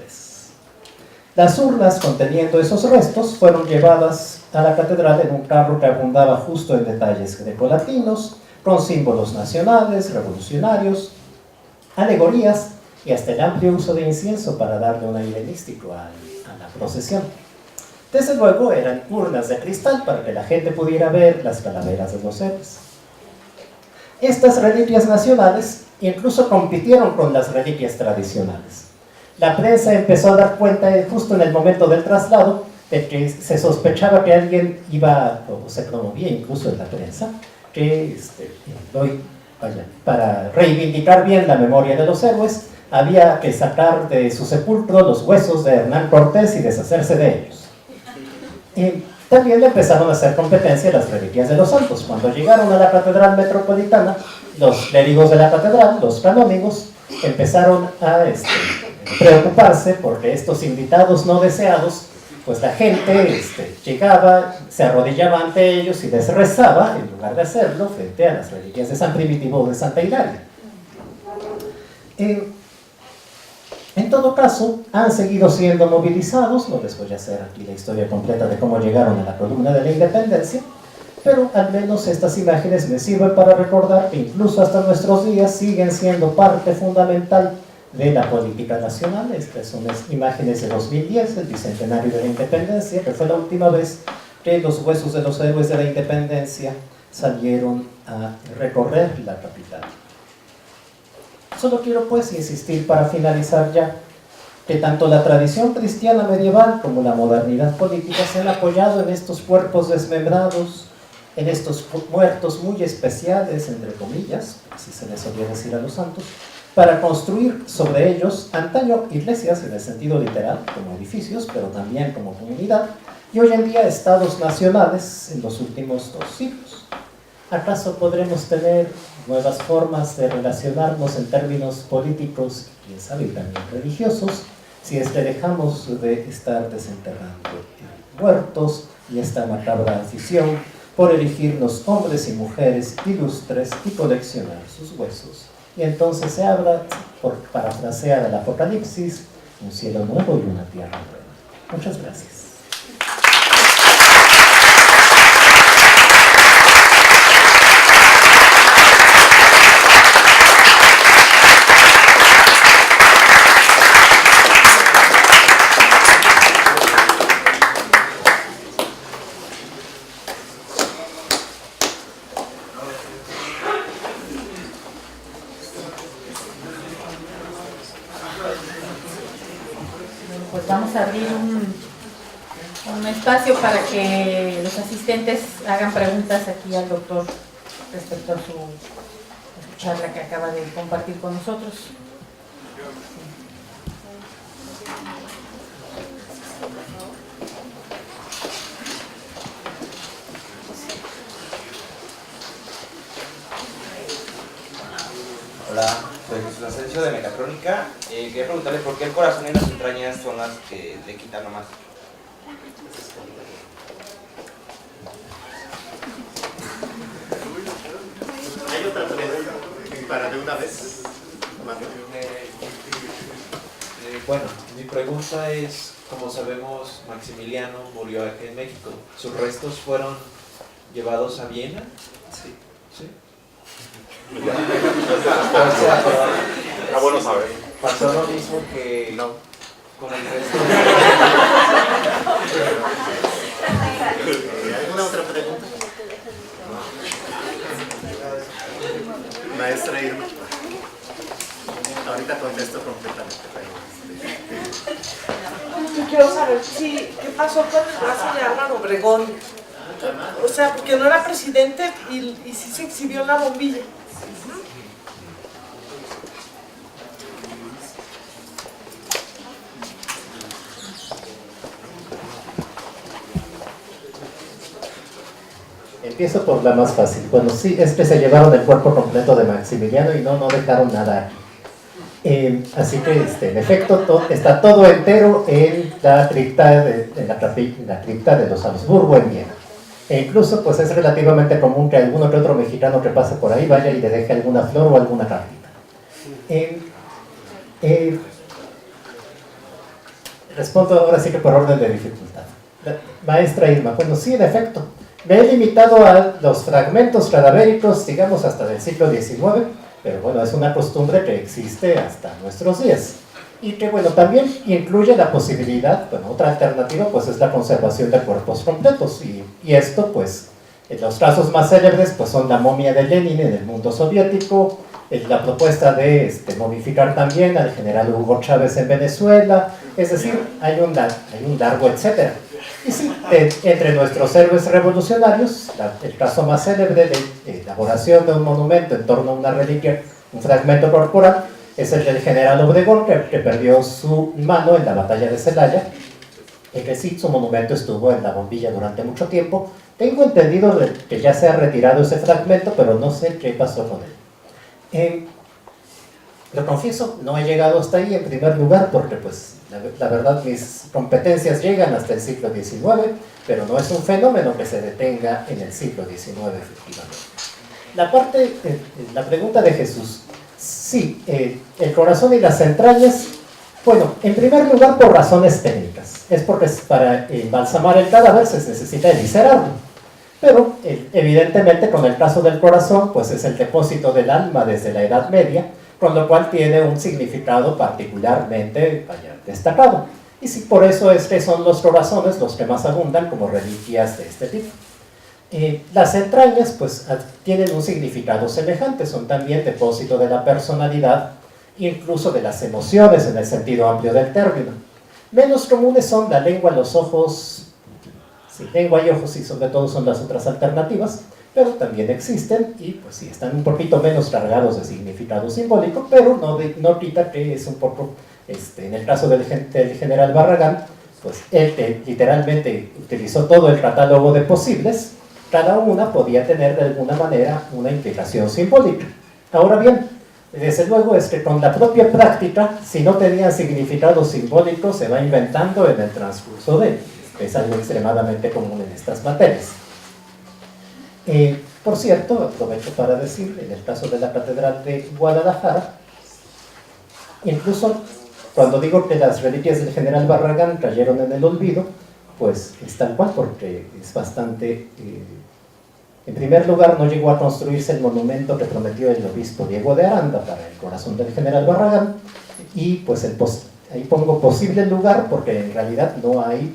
Las urnas conteniendo esos restos fueron llevadas a la catedral en un carro que abundaba justo en detalles grecolatinos, con símbolos nacionales, revolucionarios, alegorías y hasta el amplio uso de incienso para darle un aire místico a la procesión. Desde luego eran urnas de cristal para que la gente pudiera ver las calaveras de los héroes. Estas reliquias nacionales incluso compitieron con las reliquias tradicionales. La prensa empezó a dar cuenta justo en el momento del traslado de que se sospechaba que alguien iba, o se promovía incluso en la prensa, que para reivindicar bien la memoria de los héroes, había que sacar de su sepulcro los huesos de Hernán Cortés y deshacerse de ellos. Y también le empezaron a hacer competencia las reliquias de los santos. Cuando llegaron a la Catedral Metropolitana, los clérigos de la catedral, los canónigos, empezaron a preocuparse porque estos invitados no deseados pues la gente llegaba, se arrodillaba ante ellos y les rezaba, en lugar de hacerlo, frente a las reliquias de San Primitivo o de Santa Hilaria. En todo caso, han seguido siendo movilizados, no les voy a hacer aquí la historia completa de cómo llegaron a la columna de la Independencia, pero al menos estas imágenes me sirven para recordar que incluso hasta nuestros días siguen siendo parte fundamental de la política nacional. Estas son las imágenes de 2010, el bicentenario de la Independencia, que fue la última vez que los huesos de los héroes de la Independencia salieron a recorrer la capital. Solo quiero pues insistir para finalizar ya que tanto la tradición cristiana medieval como la modernidad política se han apoyado en estos cuerpos desmembrados, en estos muertos muy especiales, entre comillas, así se les solía decir a los santos, para construir sobre ellos antaño iglesias en el sentido literal, como edificios, pero también como comunidad, y hoy en día estados nacionales en los últimos 2 siglos. ¿Acaso podremos tener nuevas formas de relacionarnos en términos políticos, quién sabe, y también religiosos, si es que dejamos de estar desenterrando muertos y esta macabra afición por erigirnos hombres y mujeres ilustres y coleccionar sus huesos? Y entonces se habla, por parafrasear el Apocalipsis, un cielo nuevo y una tierra nueva. Muchas gracias. Pues vamos a abrir un espacio para que los asistentes hagan preguntas aquí al doctor respecto a su charla que acaba de compartir con nosotros. Hola, soy Jesús Asensio de Mecatrónica. Quería preguntarle por qué el corazón y las entrañas son las que le quitan nomás. ¿Hay otra pregunta para de una vez? Bueno, mi pregunta es, como sabemos, Maximiliano murió aquí en México. ¿Sus restos fueron llevados a Viena? Sí. ¿Sí? Está bueno saber. Pasó lo mismo que No. con el resto. ¿Alguna otra pregunta? Maestra Irma. Ahorita contesto completamente. Yo quiero saber qué pasó con el brazo de Álvaro Obregón. O sea, porque no era presidente y sí se exhibió en la bombilla. Empiezo por la más fácil. Bueno, sí, es que se llevaron el cuerpo completo de Maximiliano y no dejaron nada aquí. Así que, en efecto, está todo entero en la cripta de los Habsburgo en Viena. E incluso, pues es relativamente común que alguno que otro mexicano que pase por ahí vaya y le deje alguna flor o alguna cartita. Respondo ahora sí que por orden de dificultad. Maestra Irma, bueno, sí, en efecto. Me he limitado a los fragmentos cadavéricos, digamos, hasta del siglo XIX, pero bueno, es una costumbre que existe hasta nuestros días. Y que, bueno, también incluye la posibilidad, bueno, otra alternativa, pues es la conservación de cuerpos completos. Y esto, pues, en los casos más célebres, pues son la momia de Lenin en el mundo soviético, la propuesta de momificar también al general Hugo Chávez en Venezuela, es decir, hay un largo etcétera. Y sí, entre nuestros héroes revolucionarios, el caso más célebre de elaboración de un monumento en torno a una reliquia, un fragmento corporal, es el del general Obregón, que perdió su mano en la batalla de Celaya, y que sí, su monumento estuvo en la bombilla durante mucho tiempo. Tengo entendido que ya se ha retirado ese fragmento, pero no sé qué pasó con él. Lo confieso, no he llegado hasta ahí en primer lugar, porque pues la verdad mis competencias llegan hasta el siglo XIX, pero no es un fenómeno que se detenga en el siglo XIX efectivamente. La pregunta de Jesús, sí, el corazón y las entrañas, bueno, en primer lugar por razones técnicas, es porque para embalsamar el cadáver se necesita eviscerarlo, pero evidentemente con el caso del corazón, pues es el depósito del alma desde la Edad Media, con lo cual tiene un significado particularmente destacado. Y sí, por eso es que son los corazones los que más abundan como reliquias de este tipo. Las entrañas pues tienen un significado semejante, son también depósito de la personalidad, incluso de las emociones en el sentido amplio del término. Menos comunes son la lengua, los ojos, sí, lengua y ojos y sobre todo son las otras alternativas, pero también existen y pues sí, están un poquito menos cargados de significado simbólico, pero no quita que es un poco, en el caso del general Barragán, pues él que literalmente utilizó todo el catálogo de posibles, cada una podía tener de alguna manera una implicación simbólica. Ahora bien, desde luego es que con la propia práctica, si no tenía significado simbólico, se va inventando en el transcurso de él. Es algo extremadamente común en estas materias. Por cierto, aprovecho para decir, en el caso de la Catedral de Guadalajara, incluso cuando digo que las reliquias del general Barragán cayeron en el olvido, pues es tal cual, porque es bastante... en primer lugar, no llegó a construirse el monumento que prometió el obispo Diego de Aranda para el corazón del general Barragán, y pues ahí pongo posible lugar porque en realidad no hay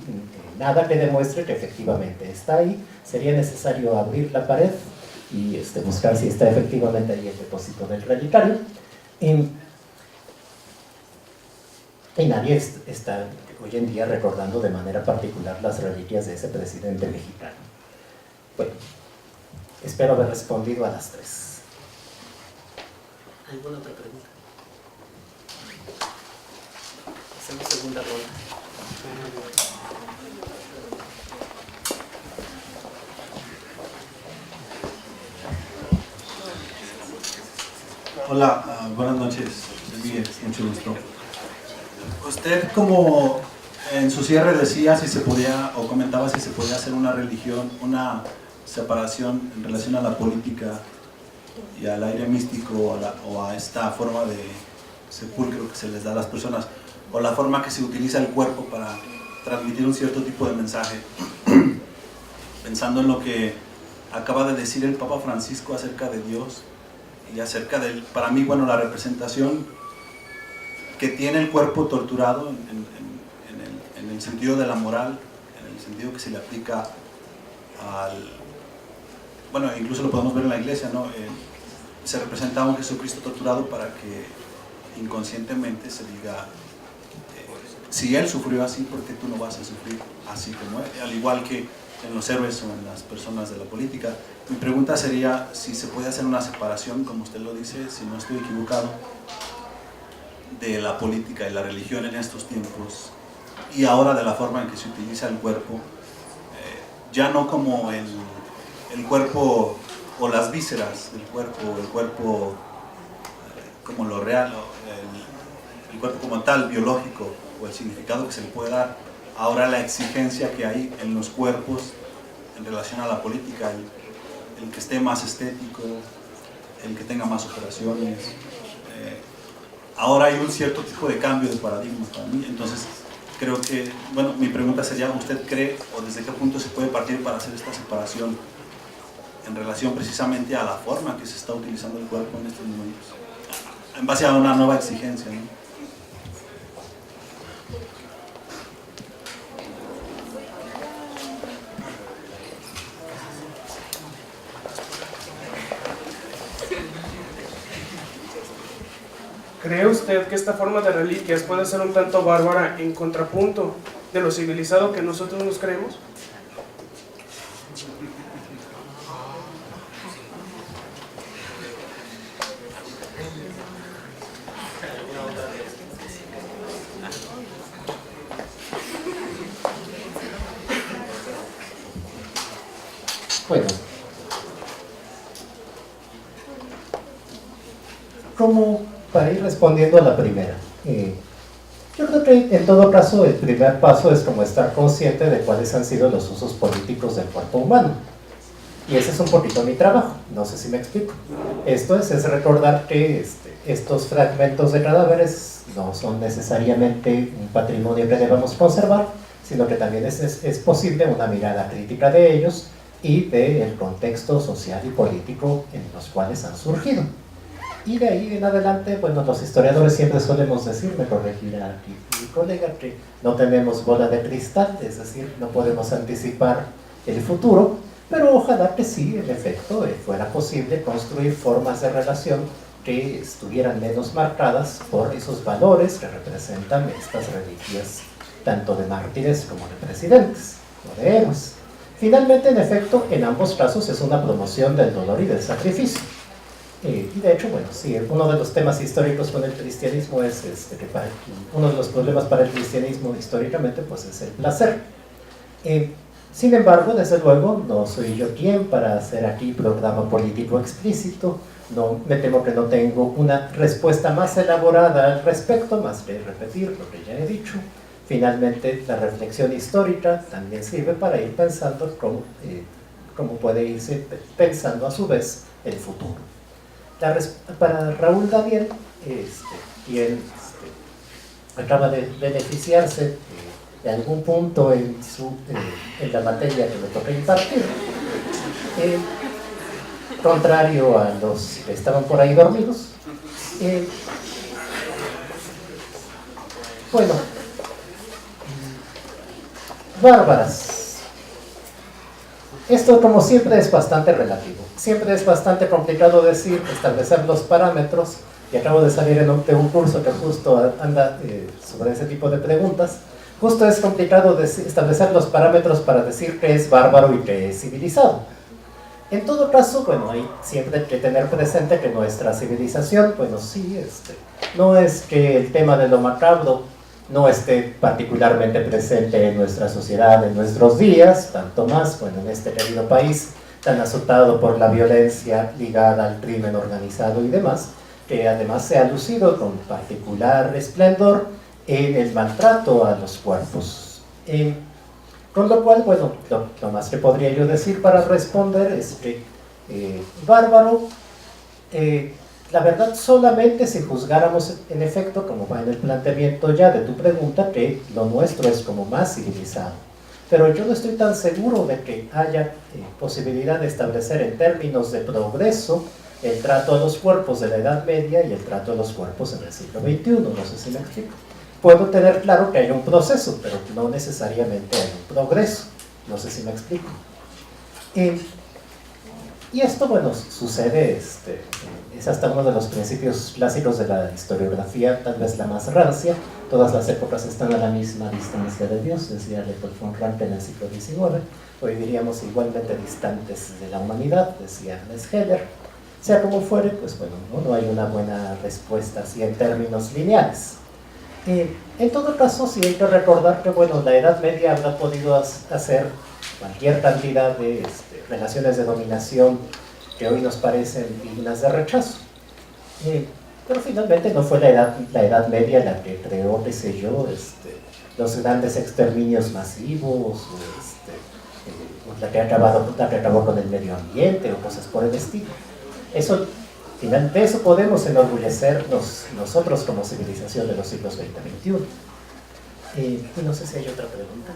nada que demuestre que efectivamente está ahí. Sería necesario abrir la pared y buscar si está efectivamente ahí el depósito del relicario. Y nadie está hoy en día recordando de manera particular las reliquias de ese presidente mexicano. Bueno, espero haber respondido a las tres. ¿Alguna otra pregunta? Hacemos segunda ronda. Hola, buenas noches, Miguel, mucho gusto. Usted, como en su cierre decía si se podía, o comentaba si se podía hacer una religión, una separación en relación a la política y al aire místico o a esta forma de sepulcro que se les da a las personas, o la forma que se utiliza el cuerpo para transmitir un cierto tipo de mensaje. Pensando en lo que acaba de decir el Papa Francisco acerca de Dios y acerca del, para mí, bueno, la representación que tiene el cuerpo torturado en el sentido de la moral, en el sentido que se le aplica al... Bueno, incluso lo podemos ver en la iglesia, ¿no? Se representa a un Jesucristo torturado para que inconscientemente se diga, si Él sufrió así, ¿por qué tú no vas a sufrir así como Él? Al igual que en los héroes o en las personas de la política. Mi pregunta sería si se puede hacer una separación, como usted lo dice, si no estoy equivocado, de la política y la religión en estos tiempos y ahora de la forma en que se utiliza el cuerpo, ya no como el cuerpo o las vísceras del cuerpo, el cuerpo como lo real, el cuerpo como tal, biológico, o el significado que se le puede dar. Ahora la exigencia que hay en los cuerpos en relación a la política, el que esté más estético, el que tenga más operaciones. Ahora hay un cierto tipo de cambio de paradigma para mí, entonces creo que, bueno, mi pregunta sería, ¿usted cree o desde qué punto se puede partir para hacer esta separación en relación precisamente a la forma que se está utilizando el cuerpo en estos momentos, en base a una nueva exigencia, ¿no? ¿Cree usted que esta forma de reliquias puede ser un tanto bárbara en contrapunto de lo civilizado que nosotros nos creemos? Bueno, como para ir respondiendo a la primera, Yo creo que en todo caso el primer paso es como estar consciente de cuáles han sido los usos políticos del cuerpo humano. Y ese es un poquito mi trabajo, no sé si me explico. Esto es recordar que estos fragmentos de cadáveres no son necesariamente un patrimonio que debamos conservar, sino que también es posible una mirada crítica de ellos y del contexto social y político en los cuales han surgido. Y de ahí en adelante, bueno, los historiadores siempre solemos decir, me corregirá aquí mi colega, que no tenemos bola de cristal, es decir, no podemos anticipar el futuro, pero ojalá que sí, en efecto, fuera posible construir formas de relación que estuvieran menos marcadas por esos valores que representan estas reliquias, tanto de mártires como de presidentes o de héroes. Finalmente, en efecto, en ambos casos es una promoción del dolor y del sacrificio. Y de hecho, bueno, sí, uno de los temas históricos con el cristianismo es uno de los problemas para el cristianismo históricamente pues es el placer. Sin embargo, desde luego, no soy yo quien para hacer aquí programa político explícito. No, me temo que no tengo una respuesta más elaborada al respecto, más que repetir lo que ya he dicho. Finalmente, la reflexión histórica también sirve para ir pensando cómo puede irse pensando a su vez el futuro. Para Raúl Daniel, quien acaba de beneficiarse de algún punto en la materia que me toca impartir, contrario a los que estaban por ahí dormidos, bueno, bárbaras. Esto, como siempre, es bastante relativo. Siempre es bastante complicado establecer los parámetros, y acabo de salir de un curso que justo anda sobre ese tipo de preguntas. Justo es complicado establecer los parámetros para decir qué es bárbaro y qué es civilizado. En todo caso, bueno, hay siempre que tener presente que nuestra civilización, bueno, sí, no es que el tema de lo macabro no esté particularmente presente en nuestra sociedad, en nuestros días, tanto más, bueno, en este querido país tan azotado por la violencia ligada al crimen organizado y demás, que además se ha lucido con particular esplendor en el maltrato a los cuerpos. Con lo cual, bueno, lo más que podría yo decir para responder es que bárbaro, la verdad, solamente si juzgáramos en efecto, como va en el planteamiento ya de tu pregunta, que lo nuestro es como más civilizado. Pero yo no estoy tan seguro de que haya posibilidad de establecer en términos de progreso el trato a los cuerpos de la Edad Media y el trato a los cuerpos en el siglo XXI, no sé si me explico. Puedo tener claro que hay un proceso, pero no necesariamente hay un progreso, no sé si me explico. Y esto, bueno, sucede, es hasta uno de los principios clásicos de la historiografía, tal vez la más rancia. Todas las épocas están a la misma distancia de Dios, decía Leopold von Ranke en el siglo XIX. Hoy diríamos igualmente distantes de la humanidad, decía Ernest Heller. Sea como fuere, pues bueno, no hay una buena respuesta así en términos lineales. En todo caso, sí hay que recordar que, bueno, la Edad Media habrá podido hacer cualquier cantidad de relaciones de dominación que hoy nos parecen dignas de rechazo. Pero finalmente no fue la Edad Media la que creó, qué sé yo, los grandes exterminios masivos, la que acabó con el medio ambiente o cosas por el estilo. De eso podemos enorgullecernos nosotros como civilización de los siglos XX y XXI. Y no sé si hay otra pregunta.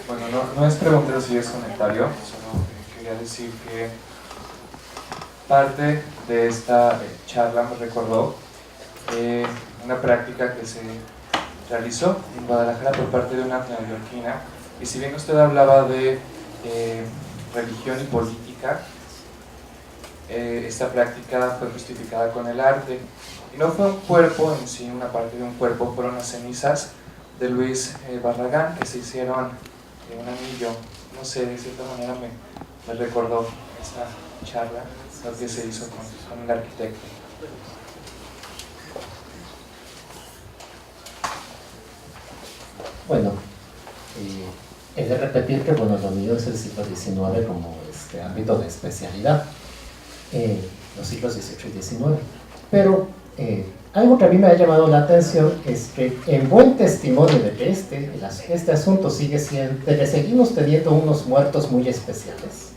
Bueno, no es pregunta, si es comentario, solo quería decir que parte de esta charla me recordó una práctica que se realizó en Guadalajara por parte de una neoyorquina, y si bien usted hablaba de religión y política, esta práctica fue justificada con el arte, y no fue un cuerpo en sí, una parte de un cuerpo, fueron las cenizas de Luis Barragán que se hicieron en un anillo. No sé, de cierta manera me recordó esta charla, lo que se hizo con el arquitecto. Bueno, He de repetir que, bueno, lo mío es el siglo XIX como ámbito de especialidad, los siglos XVIII y XIX. Pero algo que a mí me ha llamado la atención es que, en buen testimonio de que este asunto sigue siendo, de que seguimos teniendo unos muertos muy especiales,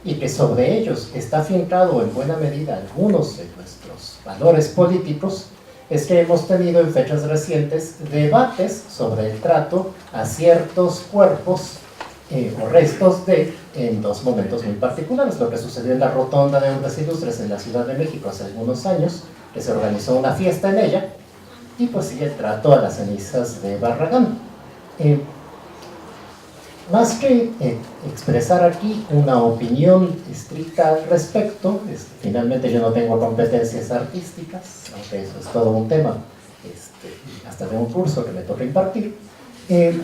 y que sobre ellos está afincado en buena medida algunos de nuestros valores políticos, es que hemos tenido en fechas recientes debates sobre el trato a ciertos cuerpos o restos en dos momentos muy particulares. Lo que sucedió en la Rotonda de Hombres Ilustres en la Ciudad de México hace algunos años, que se organizó una fiesta en ella, y pues sí, el trato a las cenizas de Barragán. Más que expresar aquí una opinión estricta al respecto, finalmente yo no tengo competencias artísticas, aunque eso es todo un tema, hasta de un curso que me toca impartir. He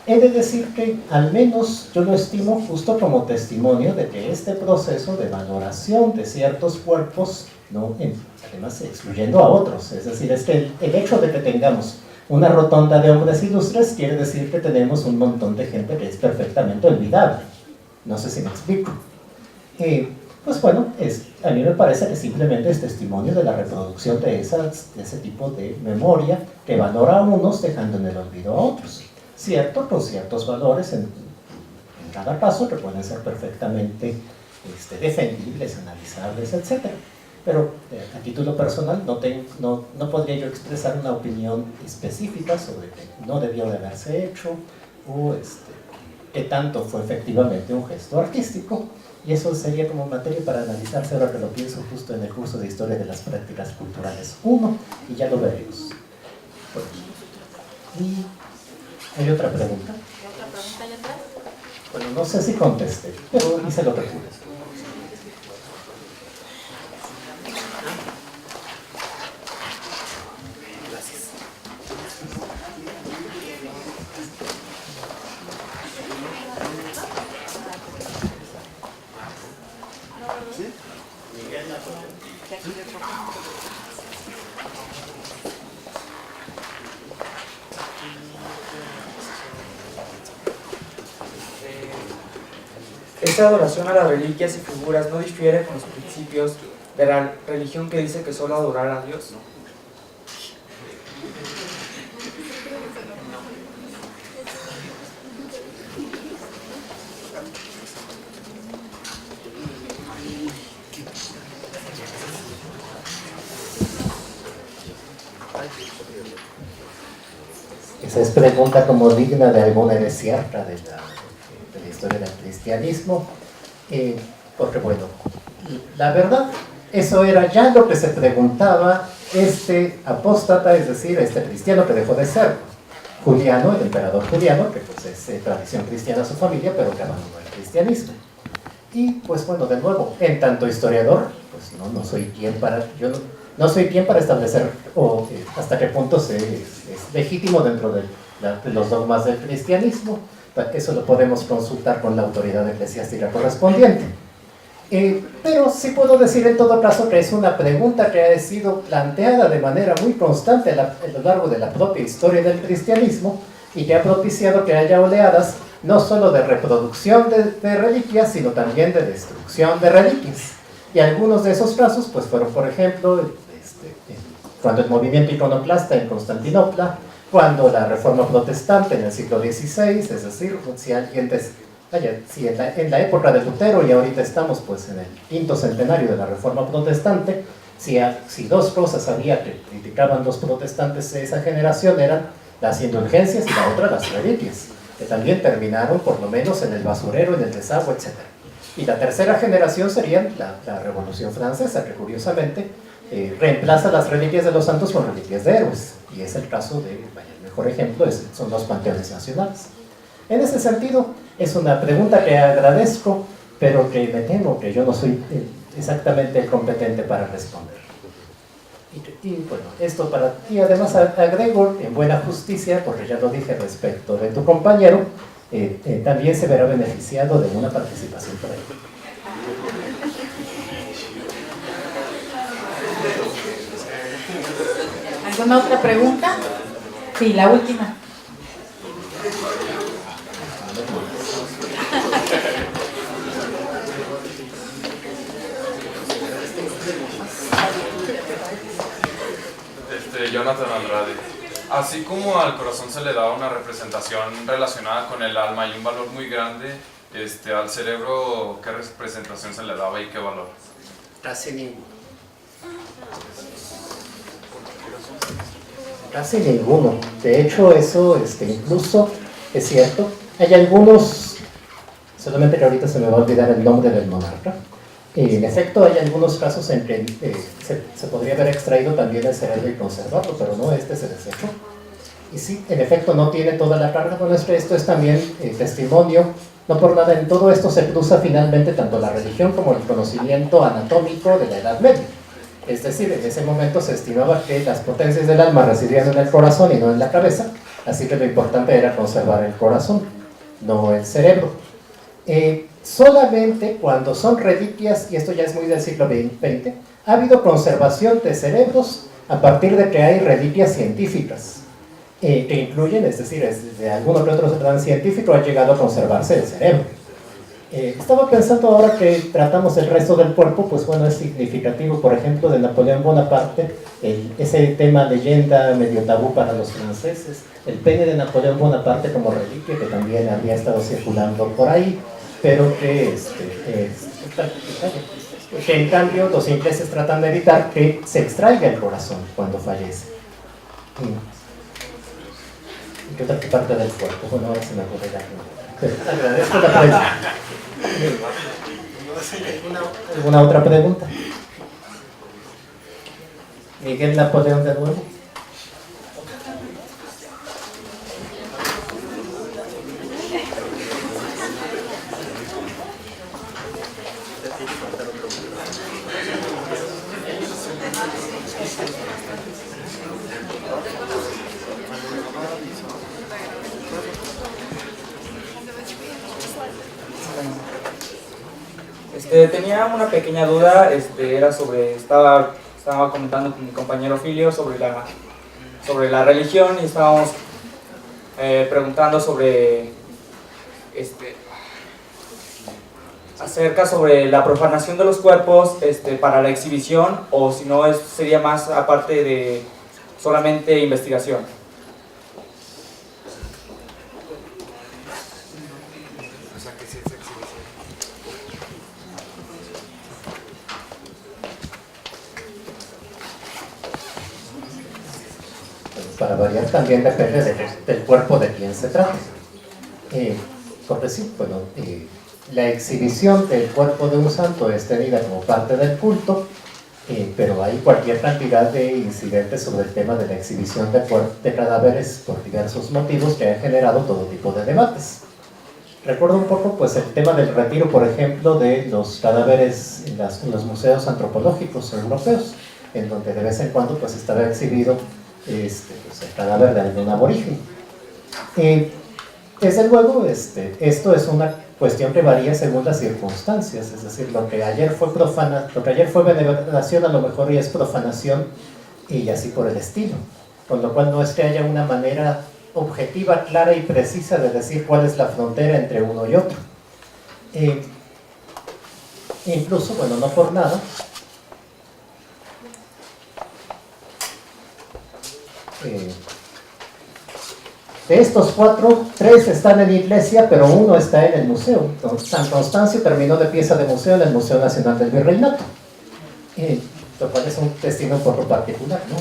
de decir que al menos yo lo estimo justo como testimonio de que este proceso de valoración de ciertos cuerpos, ¿no? Además excluyendo a otros, es decir, es que el hecho de que tengamos una rotonda de hombres ilustres quiere decir que tenemos un montón de gente que es perfectamente olvidable. No sé si me explico. Pues bueno, a mí me parece que simplemente es testimonio de la reproducción de ese tipo de memoria que valora a unos dejando en el olvido a otros. Cierto, con ciertos valores en cada caso que pueden ser perfectamente defendibles, analizables, etc. Pero a título personal no podría yo expresar una opinión específica sobre que no debió de haberse hecho o qué tanto fue efectivamente un gesto artístico, y eso sería como materia para analizarse ahora que lo pienso justo en el curso de Historia de las Prácticas Culturales 1, y ya lo veremos. Y hay otra pregunta. ¿Otra pregunta allá atrás? Bueno, no sé si contesté, pero hice lo que pude. Esta adoración a las reliquias y figuras no difiere con los principios de la religión que dice que solo adorar a Dios. Esa es pregunta como digna de alguna desierta de la historia del cristianismo, porque bueno, la verdad, eso era ya lo que se preguntaba apóstata, es decir, cristiano que dejó de ser Juliano, el emperador Juliano, que pues es tradición cristiana su familia, pero que abandonó el cristianismo. Y pues bueno, de nuevo, en tanto historiador, pues no soy quien para, no soy quien para establecer hasta qué punto es legítimo dentro de los dogmas del cristianismo. Eso lo podemos consultar con la autoridad eclesiástica correspondiente. Pero sí puedo decir en todo caso que es una pregunta que ha sido planteada de manera muy constante a lo largo de la propia historia del cristianismo, y que ha propiciado que haya oleadas no solo de reproducción de reliquias, sino también de destrucción de reliquias. Y algunos de esos casos pues fueron, por ejemplo, cuando el movimiento iconoclasta en Constantinopla, cuando la Reforma Protestante en el siglo XVI, es decir, si en la época de Lutero, y ahorita estamos pues en el 5º centenario de la Reforma Protestante, si dos cosas había que criticaban los protestantes de esa generación eran las indulgencias y la otra las reliquias, que también terminaron por lo menos en el basurero, en el desagüe, etc. Y la tercera generación sería la Revolución Francesa, que curiosamente reemplaza las reliquias de los santos con reliquias de héroes, y es el caso el mejor ejemplo son los panteones nacionales. En ese sentido, es una pregunta que agradezco, pero que me temo que yo no soy exactamente competente para responder. Y bueno, esto para ti. Además agrego en buena justicia, porque ya lo dije respecto de tu compañero, también se verá beneficiado de una participación por ahí. ¿Alguna otra pregunta? Sí, la última. Jonathan Andrade. Así como al corazón se le da una representación relacionada con el alma y un valor muy grande, al cerebro, ¿qué representación se le daba y qué valor? Casi ninguno. Casi ninguno. De hecho, eso incluso es cierto. Hay algunos, solamente que ahorita se me va a olvidar el nombre del monarca. En efecto, hay algunos casos en que se podría haber extraído también el cerebro y conservarlo, pero no, se desechó. Y sí, en efecto, no tiene toda la carga. Bueno, esto es también testimonio. No por nada, en todo esto se cruza finalmente tanto la religión como el conocimiento anatómico de la Edad Media. Es decir, en ese momento se estimaba que las potencias del alma residían en el corazón y no en la cabeza, así que lo importante era conservar el corazón, no el cerebro. Solamente cuando son reliquias, y esto ya es muy del siglo XX, ha habido conservación de cerebros a partir de que hay reliquias científicas, que incluyen, es decir, de alguno que otro plan científico ha llegado a conservarse el cerebro. Estaba pensando ahora que tratamos el resto del cuerpo, pues bueno, es significativo, por ejemplo, de Napoleón Bonaparte, ese tema leyenda medio tabú para los franceses, el pene de Napoleón Bonaparte como reliquia, que también había estado circulando por ahí, pero que en cambio los ingleses tratan de evitar que se extraiga el corazón cuando fallece. ¿Y qué otra parte del cuerpo? Bueno, ahora se me ocurrirá. Agradezco la pregunta. ¿Alguna otra pregunta? Miguel Napoleón de nuevo. Tenía una pequeña duda, era sobre, estaba comentando con mi compañero Filio sobre la religión y estábamos preguntando sobre acerca sobre la profanación de los cuerpos para la exhibición, o si no sería más aparte de solamente investigación. Para variar también depende del cuerpo de quien se trate. Porque sí, bueno, la exhibición del cuerpo de un santo es tenida como parte del culto, pero hay cualquier cantidad de incidentes sobre el tema de la exhibición de cadáveres por diversos motivos que han generado todo tipo de debates. Recuerdo un poco pues el tema del retiro, por ejemplo, de los cadáveres en los museos antropológicos europeos, en donde de vez en cuando pues estaba exhibido pues el cadáver de algún aborigen. Desde luego, esto es una cuestión que varía según las circunstancias, es decir, lo que ayer fue veneración a lo mejor hoy es profanación y así por el estilo, con lo cual no es que haya una manera objetiva, clara y precisa de decir cuál es la frontera entre uno y otro. Incluso, bueno, no por nada, de estos 4, 3 están en iglesia, pero 1 está en el museo. San Constancio terminó de pieza de museo en el Museo Nacional del Virreinato, lo cual es un destino un poco particular, ¿no?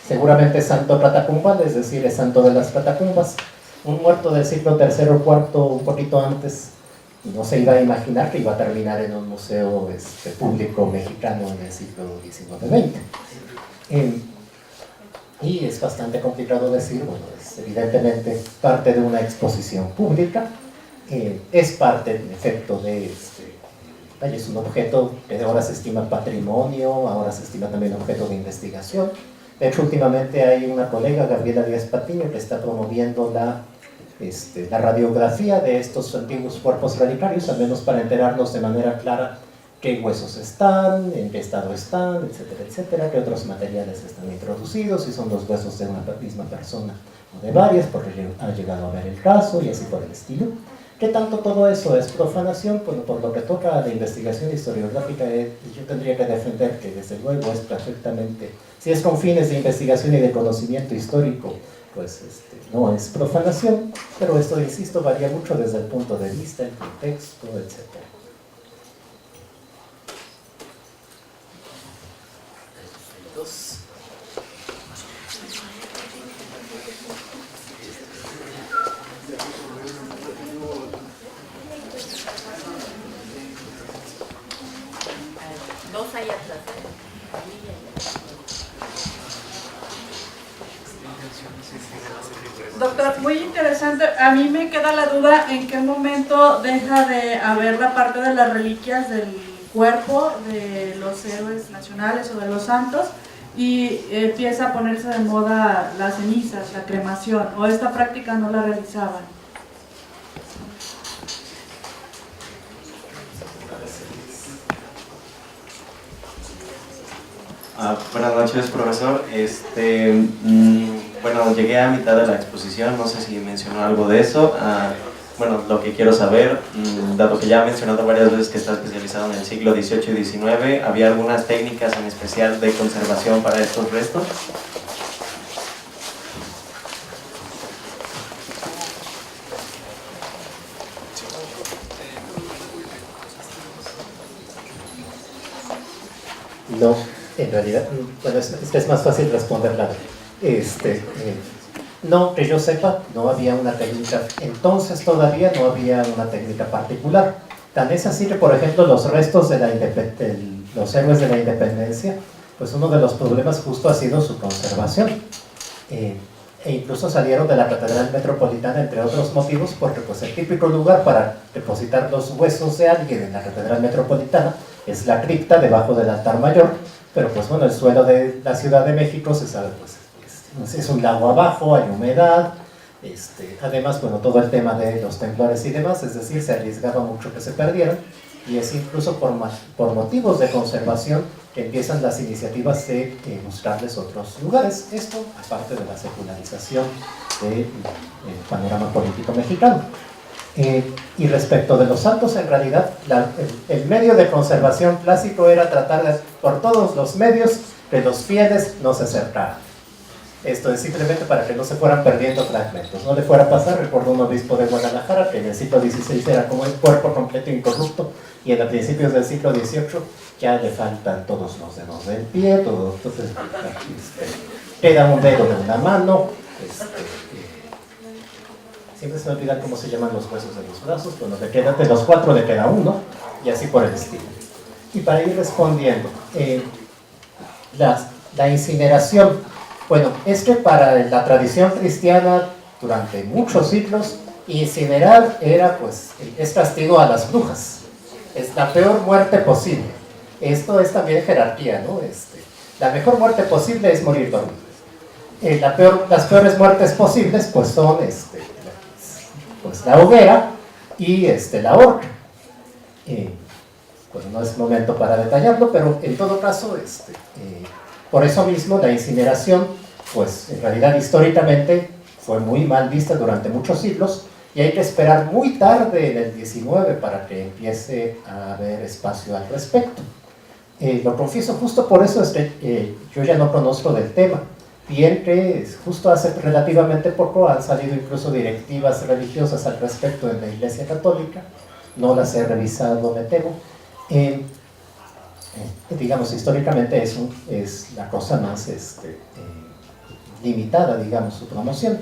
Seguramente es santo catacumbal, es decir, es santo de las catacumbas, un muerto del siglo III o IV, un poquito antes, y no se iba a imaginar que iba a terminar en un museo público mexicano en el siglo XIX-XX. Y es bastante complicado decir, bueno, es evidentemente parte de una exposición pública, es parte, en efecto, es un objeto que ahora se estima patrimonio, ahora se estima también objeto de investigación. De hecho, últimamente hay una colega, Gabriela Díaz Patiño, que está promoviendo la radiografía de estos antiguos cuerpos relicarios, al menos para enterarnos de manera clara qué huesos están, en qué estado están, etcétera, etcétera, qué otros materiales están introducidos, si son los huesos de una misma persona o de varias, porque ha llegado a ver el caso y así por el estilo. ¿Qué tanto todo eso es profanación? Bueno, por lo que toca a la investigación historiográfica, yo tendría que defender que desde luego es perfectamente, si es con fines de investigación y de conocimiento histórico, pues no es profanación, pero esto, insisto, varía mucho desde el punto de vista, el contexto, etc. Dos ahí atrás. Doctor, muy interesante. A mí me queda la duda en qué momento deja de haber la parte de las reliquias del cuerpo de los héroes nacionales o de los santos y empieza a ponerse de moda las cenizas, la cremación, o esta práctica no la realizaban. Buenas noches, profesor. Bueno, llegué a mitad de la exposición, no sé si mencionó algo de eso. Bueno, lo que quiero saber, dado que ya ha mencionado varias veces que está especializado en el siglo XVIII y XIX, ¿había algunas técnicas en especial de conservación para estos restos? No, en realidad, bueno, es más fácil responderla. No, que yo sepa, no había una técnica, entonces todavía no había una técnica particular. Tan es así que, por ejemplo, los restos de los héroes de la independencia, pues uno de los problemas justo ha sido su conservación. E incluso salieron de la Catedral Metropolitana, entre otros motivos, porque pues el típico lugar para depositar los huesos de alguien en la Catedral Metropolitana es la cripta debajo del altar mayor, pero pues bueno, el suelo de la Ciudad de México se sabe, pues es un lago abajo, hay humedad, además, bueno, todo el tema de los temblores y demás, es decir, se arriesgaba mucho que se perdieran, y es incluso por motivos de conservación que empiezan las iniciativas de buscarles otros lugares. Esto, aparte de la secularización del panorama político mexicano. Y respecto de los santos, en realidad, el medio de conservación clásico era tratar por todos los medios que los fieles no se acercaran. Esto es simplemente para que no se fueran perdiendo fragmentos. No le fuera a pasar, recuerdo un obispo de Guadalajara que en el siglo XVI era como el cuerpo completo incorrupto, y en los principios del siglo XVIII ya le faltan todos los dedos del pie, entonces queda un dedo de una mano, siempre se me olvida cómo se llaman los huesos de los brazos, bueno, de los 4 le queda uno, y así por el estilo. Y para ir respondiendo, la incineración, bueno, es que para la tradición cristiana, durante muchos siglos, incinerar era, pues, es castigo a las brujas, es la peor muerte posible. Esto es también jerarquía, ¿no? La mejor muerte posible es morir dormido. Las peores muertes posibles, pues, son pues la hoguera y la horca. Pues no es momento para detallarlo, pero en todo caso, por eso mismo la incineración, pues en realidad históricamente fue muy mal vista durante muchos siglos, y hay que esperar muy tarde en el 19 para que empiece a haber espacio al respecto. Lo confieso, justo por eso es que yo ya no conozco del tema. Bien que justo hace relativamente poco han salido incluso directivas religiosas al respecto en la Iglesia Católica, no las he revisado, me temo. Digamos, históricamente es la cosa más limitada, digamos, su promoción.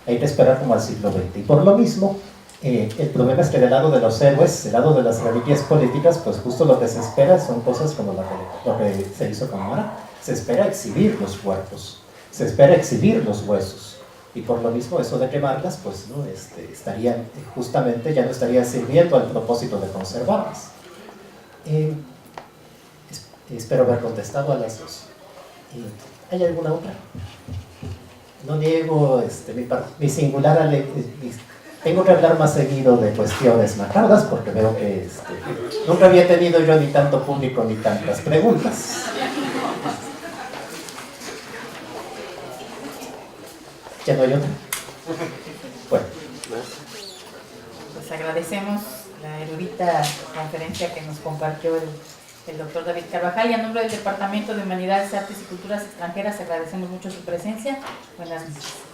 Hay que esperar como al siglo XX. Y por lo mismo, el problema es que del lado de los héroes, del lado de las reliquias políticas, pues justo lo que se espera son cosas como lo que se hizo con Mara. Se espera exhibir los cuerpos, se espera exhibir los huesos. Y por lo mismo, eso de quemarlas, pues no estarían, justamente ya no estarían sirviendo al propósito de conservarlas. Espero haber contestado a las dos. ¿Hay alguna otra? No niego mi singular tengo que hablar más seguido de cuestiones macabras, porque veo que nunca había tenido yo ni tanto público ni tantas preguntas. ¿Ya no hay otra? Bueno. pues agradecemos la erudita conferencia que nos compartió el doctor David Carvajal, y a nombre del Departamento de Humanidades, Artes y Culturas Extranjeras agradecemos mucho su presencia. Buenas noches.